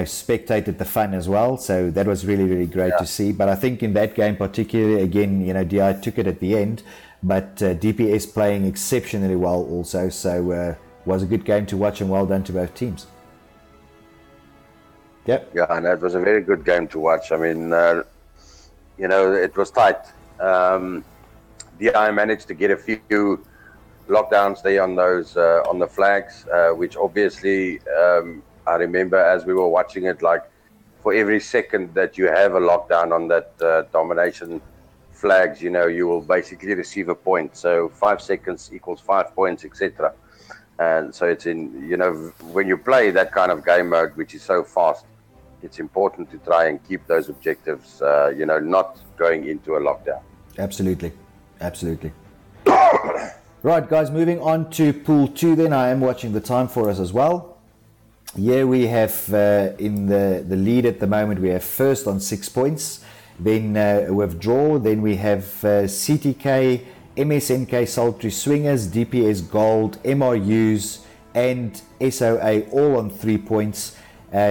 spectated the fun as well. So that was really, really great to see. But I think in that game particularly, again, DI took it at the end, but DPS playing exceptionally well also. So was a good game to watch and well done to both teams. Yep.
Yeah, and it was a very good game to watch. I mean, it was tight. DI managed to get a few lockdowns there on those on the flags, which obviously I remember as we were watching it, like for every second that you have a lockdown on that domination flags, you will basically receive a point. So 5 seconds equals 5 points, etc. And so it's when you play that kind of game mode, which is so fast, it's important to try and keep those objectives, not going into a lockdown.
Absolutely. Right, guys, moving on to Pool 2 then. I am watching the time for us as well. Here we have in the lead at the moment, we have first on 6 points, then Withdraw, then we have CTK, MSNK Sultry Swingers, DPS Gold, MRUs and SOA all on 3 points.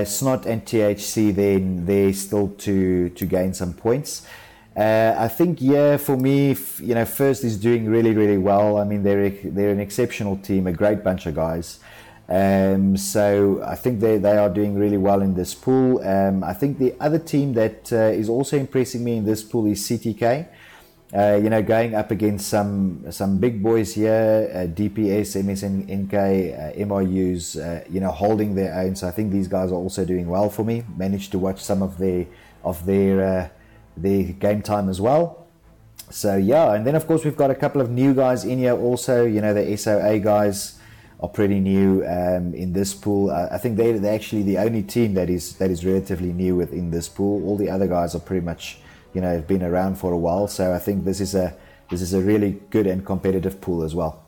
Snot and THC then they're still to gain some points. I think for me, first is doing really, really well. I mean, they're an exceptional team, a great bunch of guys. So I think they are doing really well in this pool. I think the other team that is also impressing me in this pool is CTK. Going up against some big boys here, DPS, MSNK, MRUs, holding their own. So I think these guys are also doing well for me. Managed to watch some of their game time as well. So and then of course we've got a couple of new guys in here also. The SOA guys are pretty new in this pool. I think they're actually the only team that is relatively new within this pool. All the other guys are pretty much have been around for a while. So I think this is a really good and competitive pool as well.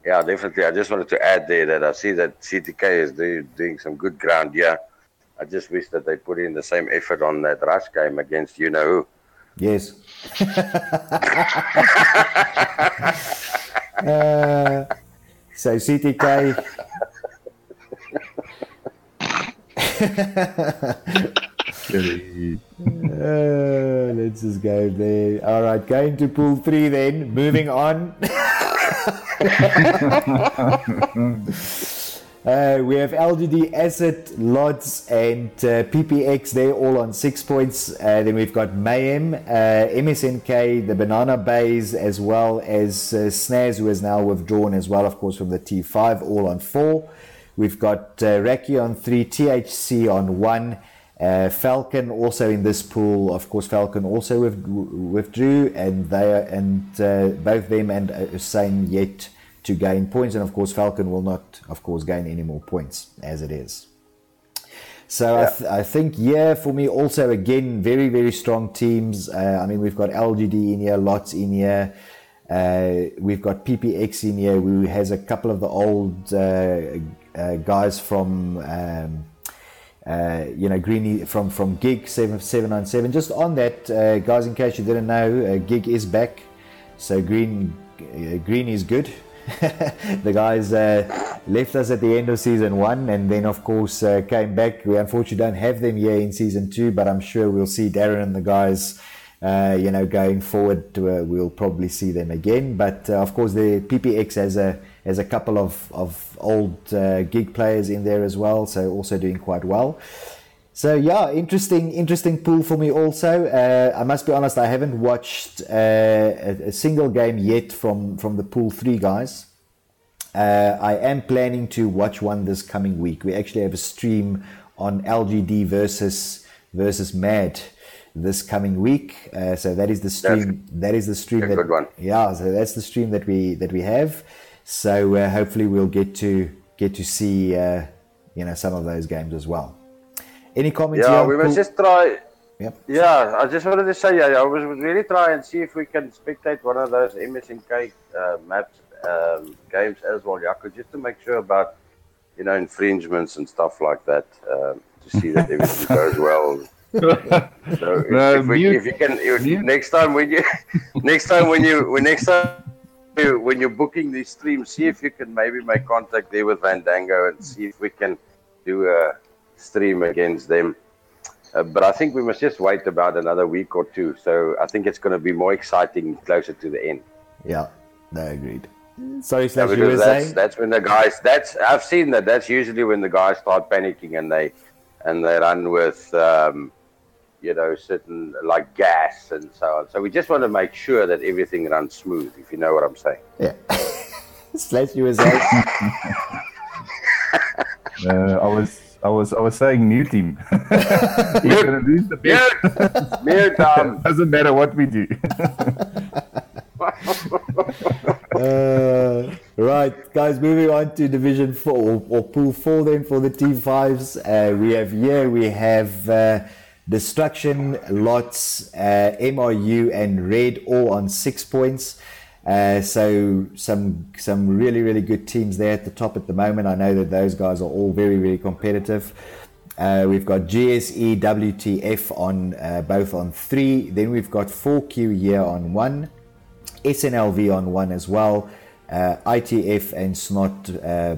Yeah, definitely. I just wanted to add there that I see that CTK is doing some good ground here. I just wish that they put in the same effort on that rush game against who.
Yes. So CTK. Let's just go there. All right, going to Pool 3 then. Moving on. We have LGD, Asset, Lods, and PPX. They're all on 6 points. Then we've got Mayhem, MSNK, the Banana Bays, as well as Snaz, who is now withdrawn as well, of course, from the T5, all on 4. We've got Raki on 3, THC on 1. Falcon also in this pool. Of course, Falcon also withdrew, and both them and Hussein yet to gain points, and of course Falcon will not, of course, gain any more points as it is. So I think for me also, again, very, very strong teams. I mean, we've got LGD in here, Lots in here, we've got PPX in here, who has a couple of the old guys from Greeny from Gig 797. Just on that, guys, in case you didn't know, Gig is back, so Green is good. The guys left us at the end of season 1 and then of course came back. We unfortunately don't have them here in season 2, but I'm sure we'll see Darren and the guys going forward. We'll probably see them again, but of course the PPX has a couple of old Gig players in there as well, so also doing quite well. So interesting pool for me also. I must be honest, I haven't watched a single game yet from the Pool 3 guys. I am planning to watch one this coming week. We actually have a stream on LGD versus Mad this coming week. So that is the stream. That is the stream.
Good one.
Yeah, so that's the stream that we have. So hopefully we'll get to see some of those games as well. Any comments?
Yeah, we must just try.
Yep.
Yeah, I just wanted to say, I was really try and see if we can spectate one of those MSNK maps games as well, Jaco, just to make sure about infringements and stuff like that, to see that everything goes well. So if you can, next time when you're booking these streams, see if you can maybe make contact there with Fandango and see if we can do a stream against them. But I think we must just wait about another week or two. So I think it's going to be more exciting closer to the end.
Yeah, no, agreed. Sorry,
Slash, you were saying? That's when the guys. I've seen that. That's usually when the guys start panicking and they run with certain like gas and so on. So we just want to make sure that everything runs smooth. If you know what I'm saying.
Yeah. Slash, you were saying.
I was saying mute him. He's gonna lose the bet.
Mute.
Doesn't matter what we do.
Right, guys, moving on to Division 4 or Pool 4 then for the T5s. We have Destruction, Lots, MRU and Red all on 6 points. So some really, really good teams there at the top at the moment. I know that those guys are all very, very competitive. We've got GSE, WTF on both on 3. Then we've got 4Q here on 1. SNLV on 1 as well. ITF and Snot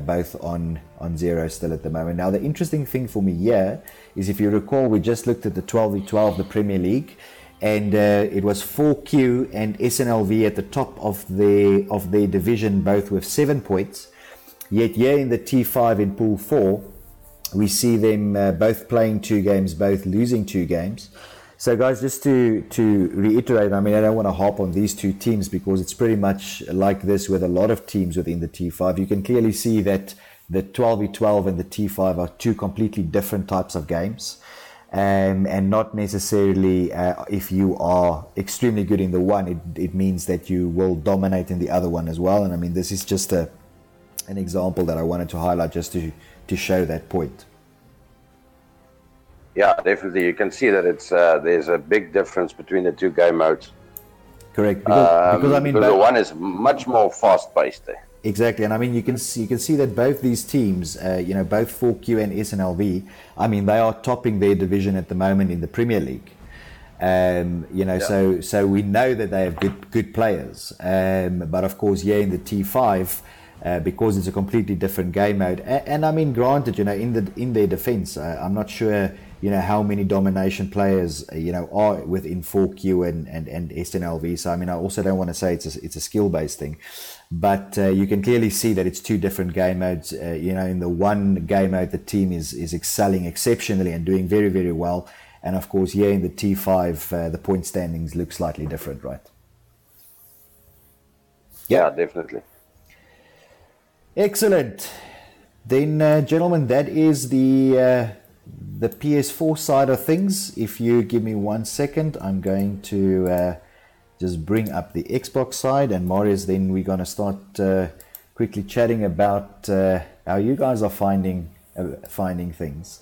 both on 0 still at the moment. Now the interesting thing for me here is, if you recall, we just looked at the 12v12, the Premier League, and it was 4Q and SNLV at the top of their division, both with 7 points. Yet here in the T5 in Pool 4, we see them both playing 2 games, both losing 2 games. So guys, just to reiterate, I mean, I don't want to harp on these 2 teams because it's pretty much like this with a lot of teams within the T5. You can clearly see that the 12v12 and the T5 are 2 completely different types of games. And not necessarily if you are extremely good in the one, it means that you will dominate in the other one as well. And I mean, this is just an example that I wanted to highlight just to show that point.
Yeah, definitely. You can see that it's there's a big difference between the 2 game modes.
Correct. Because I mean,
the one is much more fast-paced there.
Exactly, and I mean you can see that both these teams, both 4Q and SNLV, I mean they are topping their division at the moment in the Premier League. So we know that they have good players, but of course, in the T5, because it's a completely different game mode, and I mean, granted, in their defence, I'm not sure, how many domination players, are within 4Q and SNLV. So I mean, I also don't want to say it's a skill-based thing. But you can clearly see that it's 2 different game modes. In the one game mode, the team is excelling exceptionally and doing very, very well. And of course, in the T5, the point standings look slightly different, right?
Yeah, definitely.
Excellent. Then, gentlemen, that is the PS4 side of things. If you give me 1 second, I'm going to just bring up the Xbox side, and Marius, then we're going to start quickly chatting about how you guys are finding things.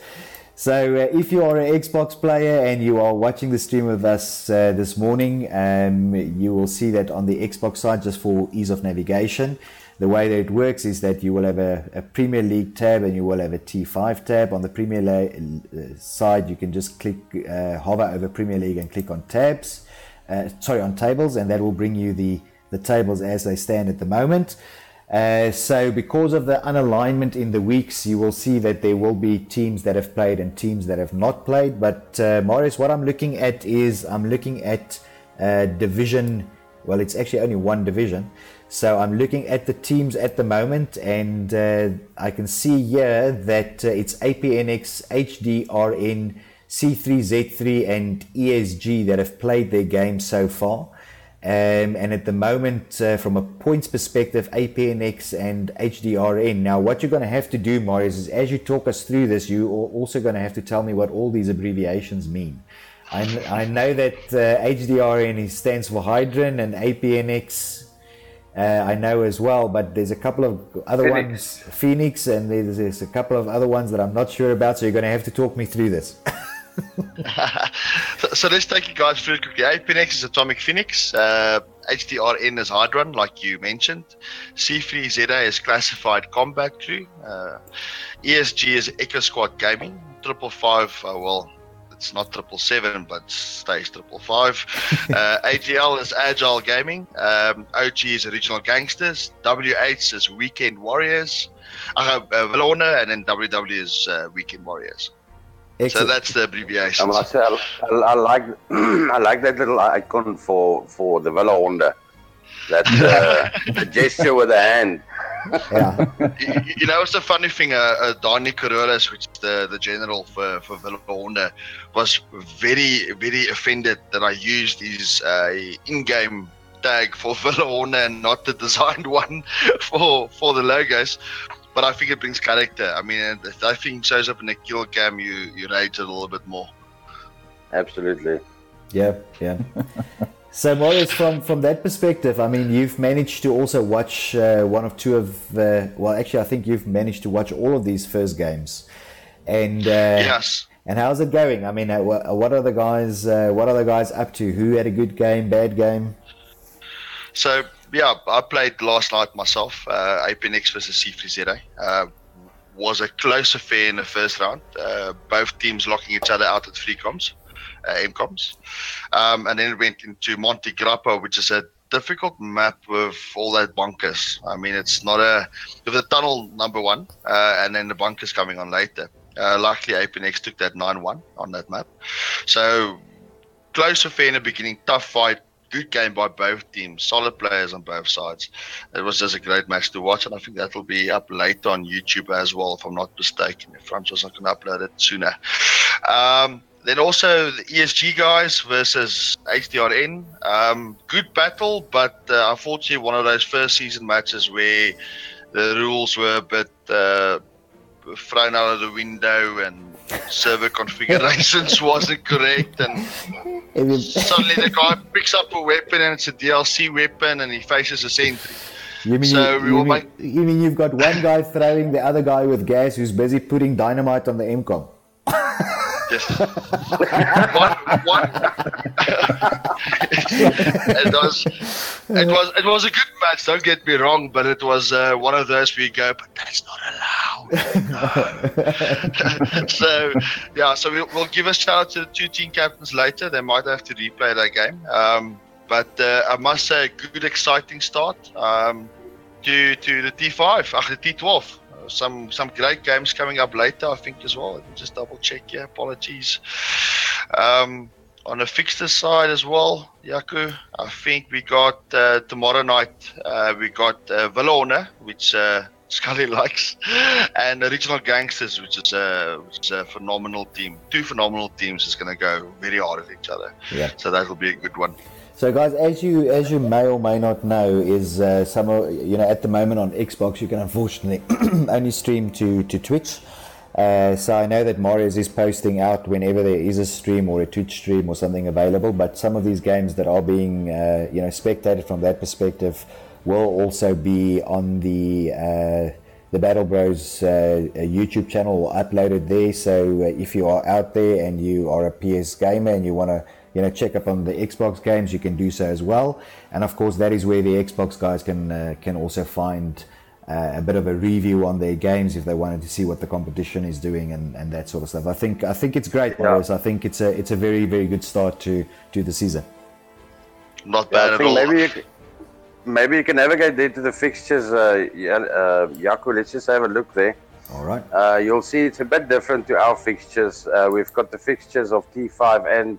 So if you are an Xbox player and you are watching the stream with us this morning, you will see that on the Xbox side, just for ease of navigation, the way that it works is that you will have a Premier League tab and you will have a T5 tab. On the Premier League side, you can just click, hover over Premier League and click on tabs. On tables, and that will bring you the tables as they stand at the moment. So because of the unalignment in the weeks, you will see that there will be teams that have played and teams that have not played. But Marius, what I'm looking at division. Well, it's actually only 1 division. So I'm looking at the teams at the moment, and I can see here that it's APNX, HDRN, C3Z3 and ESG that have played their game so far. And at the moment, from a points perspective, APNX and HDRN. Now, what you're going to have to do, Marius, is as you talk us through this, you're also going to have to tell me what all these abbreviations mean. I know that HDRN stands for Hydron, and APNX I know as well, but there's a couple of other ones, Phoenix, and there's a couple of other ones that I'm not sure about, so you're going to have to talk me through this.
So let's take you guys through it quickly. APNX is Atomic Phoenix. HDRN is Hydron, like you mentioned. C3ZA is Classified Combat Crew. ESG is Echo Squad Gaming. 555, well, it's not 777, but stays 555. AGL is Agile Gaming. OG is Original Gangsters. WH is Weekend Warriors. Valona, and then WW is Weekend Warriors.
Excellent.
So that's the abbreviation.
I must say, I like I like that little icon for the Villa Honda. That the gesture with the hand.
Yeah.
You know, it's a funny thing. Dani Corrales, which is the general for Villa Honda, was very, very offended that I used his in-game tag for Villa Honda and not the designed one for the logos. But I think it brings character. I mean, if that thing shows up in a kill cam, you rate it a little bit more.
Absolutely.
Yeah. So, Marius, from that perspective, I mean, you've managed to also watch one of two of, well, actually, I think you've managed to watch all of these first games. And
Yes.
And how's it going? I mean, what are the guys up to? Who had a good game, bad game?
So, yeah, I played last night myself, APNX versus C3ZA. Was a close affair in the first round. Both teams locking each other out at 3 comms, MCOMs. And then it went into Monte Grappa, which is a difficult map with all that bunkers. I mean, it's not with the tunnel number 1, and then the bunkers coming on later. Luckily, APNX took that 9-1 on that map. So, close affair in the beginning, tough fight. Good game by both teams, solid players on both sides. It was just a great match to watch, and I think that will be up later on YouTube as well, if I'm not mistaken. If Francois can upload it sooner. Then also the ESG guys versus HDRN. Good battle, but unfortunately one of those first season matches where the rules were a bit thrown out of the window and server configurations wasn't correct, and suddenly the guy picks up a weapon and it's a DLC weapon and he faces a sentry.
You mean you've got one guy throwing the other guy with gas who's busy putting dynamite on the MCOM?
Yes. It was a good match, don't get me wrong, but it was one of those where you go, but that's not allowed. So we'll give a shout out to the 2 team captains later. They might have to replay that game. But I must say, a good, exciting start to the T5, the T12. Some great games coming up later, I think, as well. Let me just double check here. Apologies. On the fixture side as well, Yaku, I think we got tomorrow night, we got Valona, which Scully likes, and Original Gangsters, which is a phenomenal team. 2 phenomenal teams is going to go very hard at each other.
Yeah.
So that will be a good one.
So, guys, as you may or may not know, is at the moment on Xbox you can unfortunately only stream to Twitch. So I know that Marius is posting out whenever there is a stream or a Twitch stream or something available. But some of these games that are being spectated from that perspective will also be on the Battle Bros YouTube channel, uploaded there. So if you are out there and you are a PS gamer and you want to check up on the Xbox games, you can do so as well. And of course, that is where the Xbox guys can also find a bit of a review on their games if they wanted to see what the competition is doing and that sort of stuff. I think it's great, Marius. I think it's a very, very good start to the season.
Not bad at all.
Maybe you can navigate there to the fixtures, Jaco. Let's just have a look there.
All right.
You'll see it's a bit different to our fixtures. We've got the fixtures of T5 and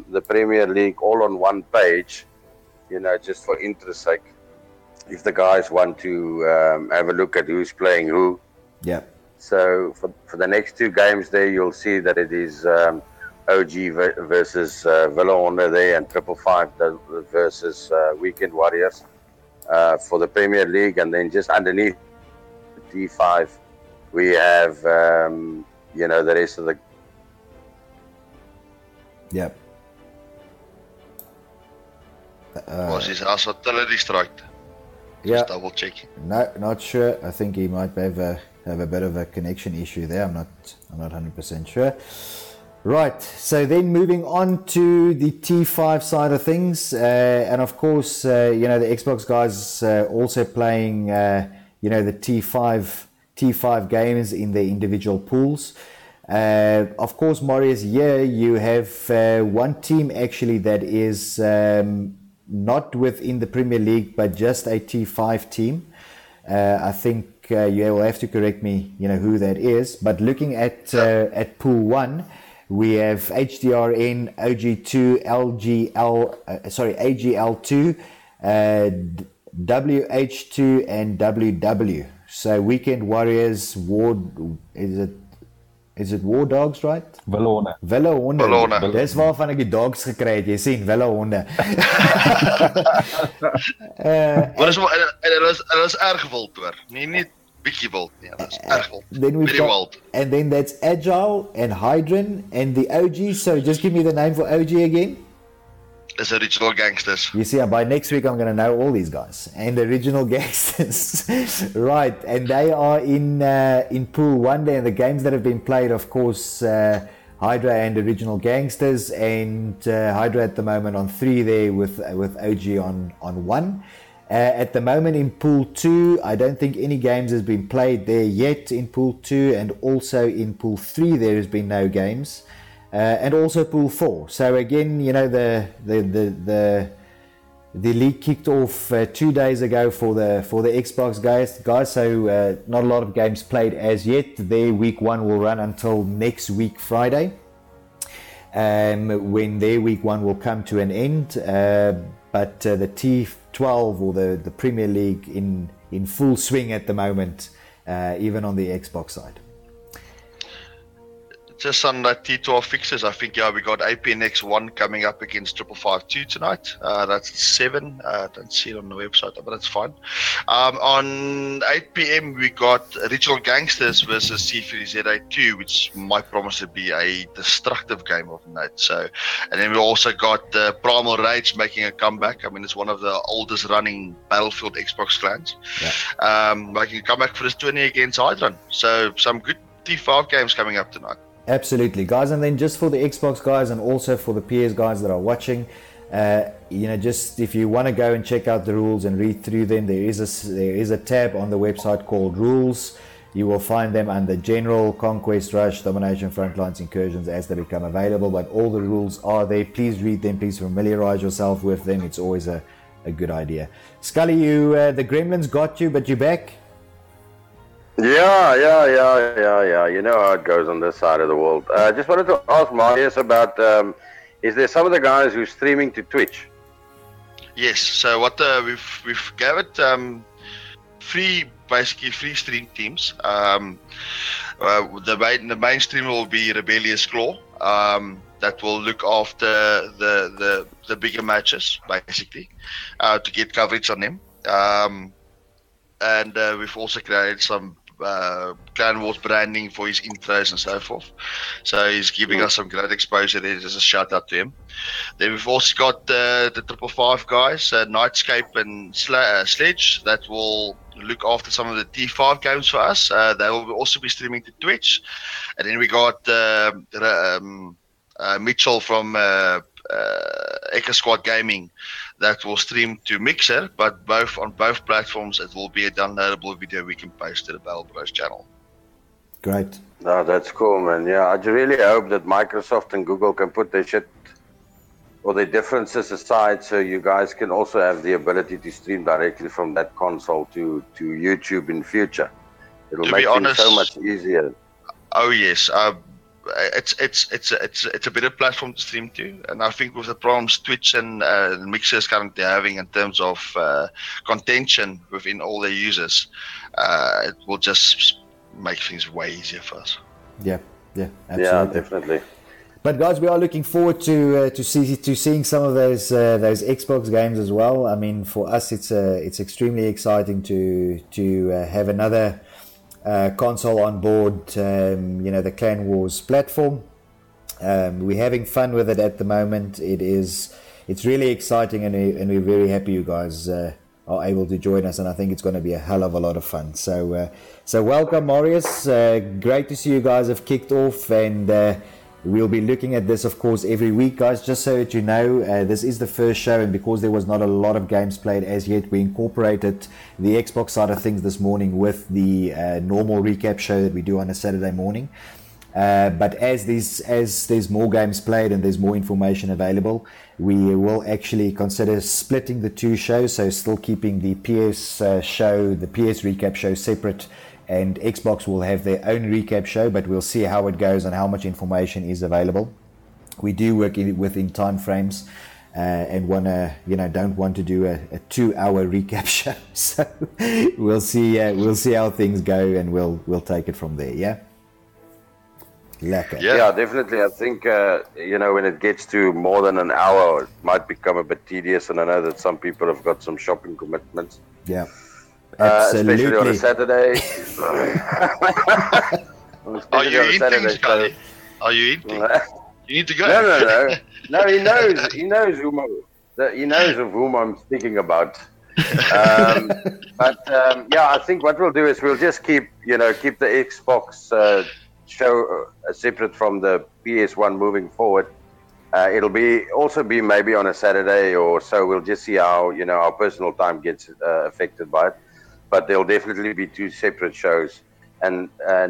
the Premier League all on one page, just for interest sake, if the guys want to have a look at who's playing who.
Yeah.
So for the next 2 games there, you'll see that it is OG versus Villa Honda there, and 555 versus Weekend Warriors for the Premier League. And then just underneath T5 we have the rest of the
Yep.
Was his house artillery striked?
Yeah.
Just double checking.
No, not sure. I think he might have a bit of a connection issue there. I'm not 100% sure. Right. So then moving on to the T5 side of things, and of course, the Xbox guys also playing, the T5 games in their individual pools. Of course, Marius, here you have one team actually that is not within the Premier League, but just a T5 team. I think you will have to correct me, who that is. But looking at Pool 1, we have HDRN, OG2, AGL2, WH2, and WW. So Weekend Warriors, is it War Dogs, right?
Wille-honde.
Dis waarvan ek die dogs gekry het, jy sien, Wille-honde.
Maar dat is erg wild hoor. Nee, niet bietjie wild nie, dat is erg wild. Very wild.
And then that's Agile and Hydran and the OG, so just give me the name for OG again.
It's original gangsters.
You see, by next week I'm going to know all these guys and the original gangsters. Right, and they are in Pool 1 there, and the games that have been played, of course, Hydra and original gangsters, and Hydra at the moment on 3 there with OG on 1. At the moment in Pool 2, I don't think any games has been played there yet in Pool 2, and also in Pool 3 there has been no games. And also Pool 4. So again, the league kicked off 2 days ago for the Xbox guys. So not a lot of games played as yet. Their week 1 will run until next week Friday, when their week 1 will come to an end. But the T12 or the Premier League in full swing at the moment, even on the Xbox side.
Just on that T12 fixes, I think, we got APNX 1 coming up against 552 tonight. That's 7. I don't see it on the website, but that's fine. On 8 p.m, we got Original Gangsters versus C3ZA2, which might promise to be a destructive game of night. So, and then we also got Primal Rage making a comeback. I mean, it's one of the oldest running Battlefield Xbox clans. Yeah. Making a comeback for this 20 against Hydran. So, some good T5 games coming up tonight.
Absolutely, guys. And then just for the Xbox guys and also for the PS guys that are watching, just if you want to go and check out the rules and read through them, there is a tab on the website called Rules. You will find them under General, Conquest, Rush, Domination, Frontlines, Incursions as they become available. But all the rules are there. Please read them. Please familiarize yourself with them. It's always a good idea. Scully, the Gremlins got you, but you're back.
Yeah. You know how it goes on this side of the world. Just wanted to ask Marius about, is there some of the guys who's streaming to Twitch?
Yes, so what we've gathered free stream teams. The main stream will be Rebellious Claw, that will look after the bigger matches, basically, to get coverage on them. And we've also created some Clan Wars branding for his intros and so forth. So he's giving us some great exposure there. Just a shout out to him. Then we've also got the 555 guys, Nightscape and Sledge, that will look after some of the T5 games for us. They will also be streaming to Twitch. And then we got Mitchell from Echo Squad Gaming, that will stream to Mixer, but on both platforms it will be a downloadable video we can post to the Battle Bros channel.
Great.
No, that's cool, man. Yeah, I really hope that Microsoft and Google can put their shit or their differences aside, so you guys can also have the ability to stream directly from that console to YouTube in future. It'll make things so much easier.
Oh yes. It's a better platform to stream to, and I think with the problems Twitch and Mixer is currently having in terms of contention within all their users, it will just make things way easier for us.
Yeah, absolutely.
Yeah, definitely.
But guys, we are looking forward to seeing some of those Xbox games as well. I mean, for us, it's extremely exciting to have another console on board, the Clan Wars platform. We're having fun with it at the moment. It's really exciting, and we're very happy you guys are able to join us, and I think it's going to be a hell of a lot of fun. So welcome, Marius. Great to see you guys have kicked off, and we'll be looking at this, of course, every week, guys. Just so that you know, this is the first show, and because there was not a lot of games played as yet, we incorporated the Xbox side of things this morning with the normal recap show that we do on a Saturday morning. But as there's more games played and there's more information available, we will actually consider splitting the two shows, so still keeping the PS show, the PS recap show separate, and Xbox will have their own recap show, but we'll see how it goes and how much information is available. We do work within time frames, and don't want to do a 2-hour recap show. So we'll see how things go, and we'll take it from there. Yeah. Lekker.
Yeah, definitely. I think when it gets to more than an hour, it might become a bit tedious, and I know that some people have got some shopping commitments.
Yeah. Absolutely.
Especially on a Saturday.
Are you eating, Scotty? Are you eating? You need to go.
No. No, he knows. He knows of whom I'm speaking about. I think what we'll do is we'll just keep the Xbox show separate from the PS1 moving forward. It'll also be maybe on a Saturday or so. We'll just see how our personal time gets affected by it. But there'll definitely be two separate shows, and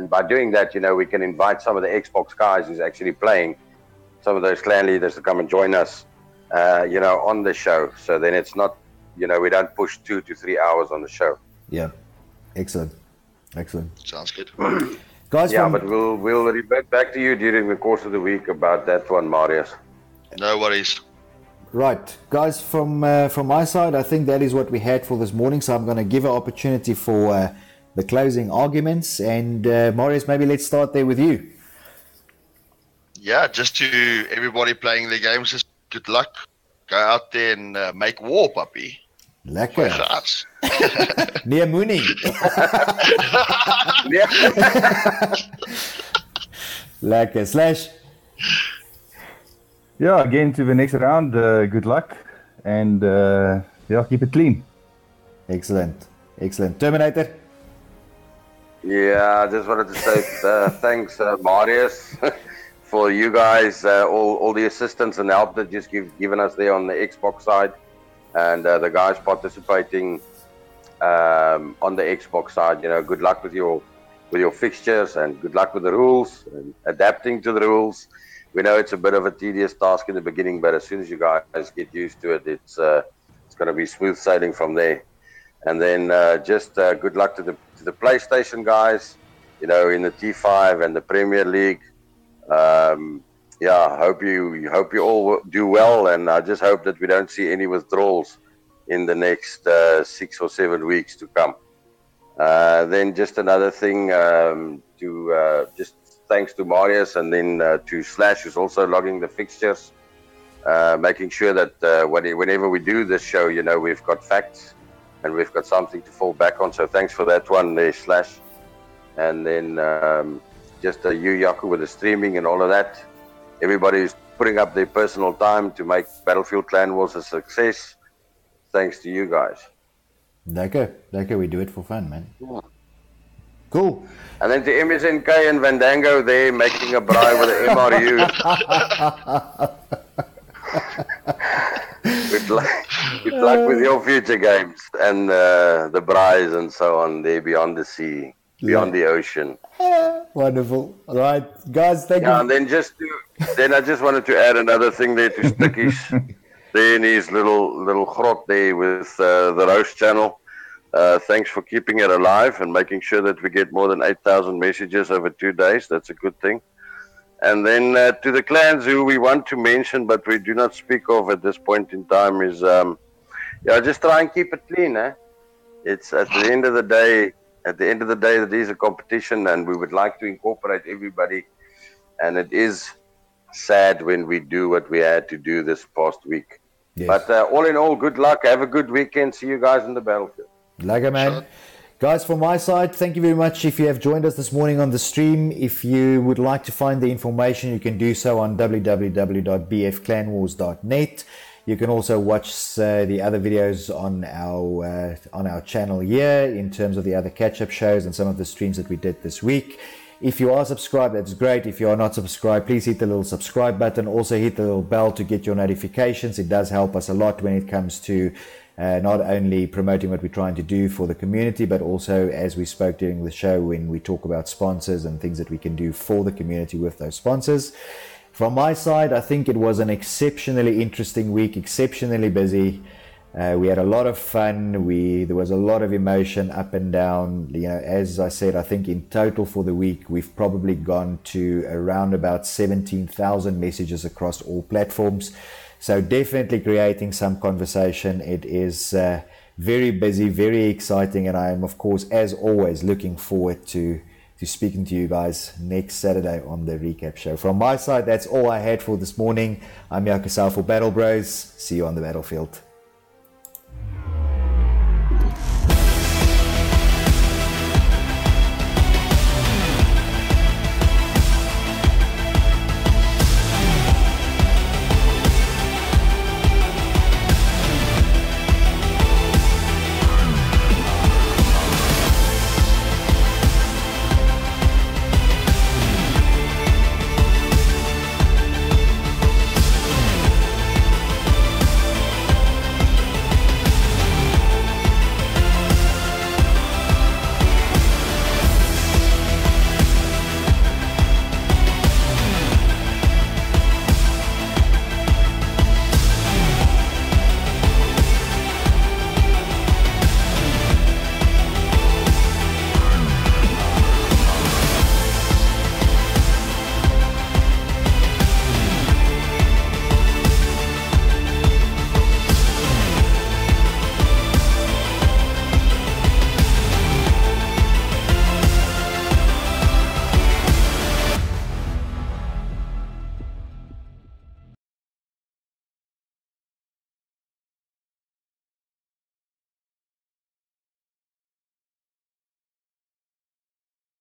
by doing that, we can invite some of the Xbox guys who's actually playing, some of those clan leaders to come and join us, on the show. So then it's not, we don't push 2 to 3 hours on the show.
Yeah, excellent.
Sounds good.
Guys,
but we'll revert back to you during the course of the week about that one, Marius.
No worries.
Right, guys, from my side, I think that is what we had for this morning. So I'm going to give an opportunity for the closing arguments. And Marius, maybe let's start there with you.
Yeah, just to everybody playing the games, just good luck. Go out there and make war, puppy.
Lekker. Nee, moenie. Lekker. Slash.
Yeah, again to the next round. Good luck, and keep it clean.
Excellent. Terminator.
Yeah, I just wanted to say thanks, Marius, for you guys, all the assistance and help that you've given us there on the Xbox side, and the guys participating on the Xbox side. Good luck with your fixtures, and good luck with the rules and adapting to the rules. We know it's a bit of a tedious task in the beginning, but as soon as you guys get used to it, it's going to be smooth sailing from there. And then good luck to the PlayStation guys, in the T5 and the Premier League. Hope you all do well, and I just hope that we don't see any withdrawals in the next 6 or 7 weeks to come. Then just another thing just thanks to Marius, and then to Slash, who's also logging the fixtures, making sure that whenever we do this show, we've got facts and we've got something to fall back on. So thanks for that one there, Slash. And then just you, Yaku, with the streaming and all of that. Everybody who's putting up their personal time to make Battlefield Clan Wars a success. Thanks to you guys.
Lekker, we do it for fun, man. Yeah. Cool.
And then to MSNK and Vandango there making a braai with the MRU. Good luck with your future games and the braais and so on there beyond the sea, beyond the ocean.
Wonderful. All right, guys, thank you.
And then I just wanted to add another thing there to Stickies. There in his little grot there with the roast channel. Thanks for keeping it alive and making sure that we get more than 8,000 messages over 2 days. That's a good thing. And then to the clans who we want to mention but we do not speak of at this point in time is, just try and keep it clean. It's at the end of the day, it is a competition, and we would like to incorporate everybody. And it is sad when we do what we had to do this past week. Yes. But all in all, good luck. Have a good weekend. See you guys in the battlefield.
Lekker, man. Guys, from my side, thank you very much if you have joined us this morning on the stream. If you would like to find the information, you can do so on www.bfclanwars.net. You can also watch the other videos on our channel here in terms of the other catch-up shows and some of the streams that we did this week. If you are subscribed, that's great. If you are not subscribed, please hit the little subscribe button. Also hit the little bell to get your notifications. It does help us a lot when it comes to not only promoting what we're trying to do for the community, but also, as we spoke during the show, when we talk about sponsors and things that we can do for the community with those sponsors. From my side, I think it was an exceptionally interesting week, exceptionally busy. We had a lot of fun. There was a lot of emotion up and down. As I said, I think in total for the week, we've probably gone to around about 17,000 messages across all platforms. So definitely creating some conversation. It is very busy, very exciting, and I am, of course, as always, looking forward to speaking to you guys next Saturday on the recap show. From my side, that's all I had for this morning. I'm Jaco Sau for Battle Bros. See you on the battlefield.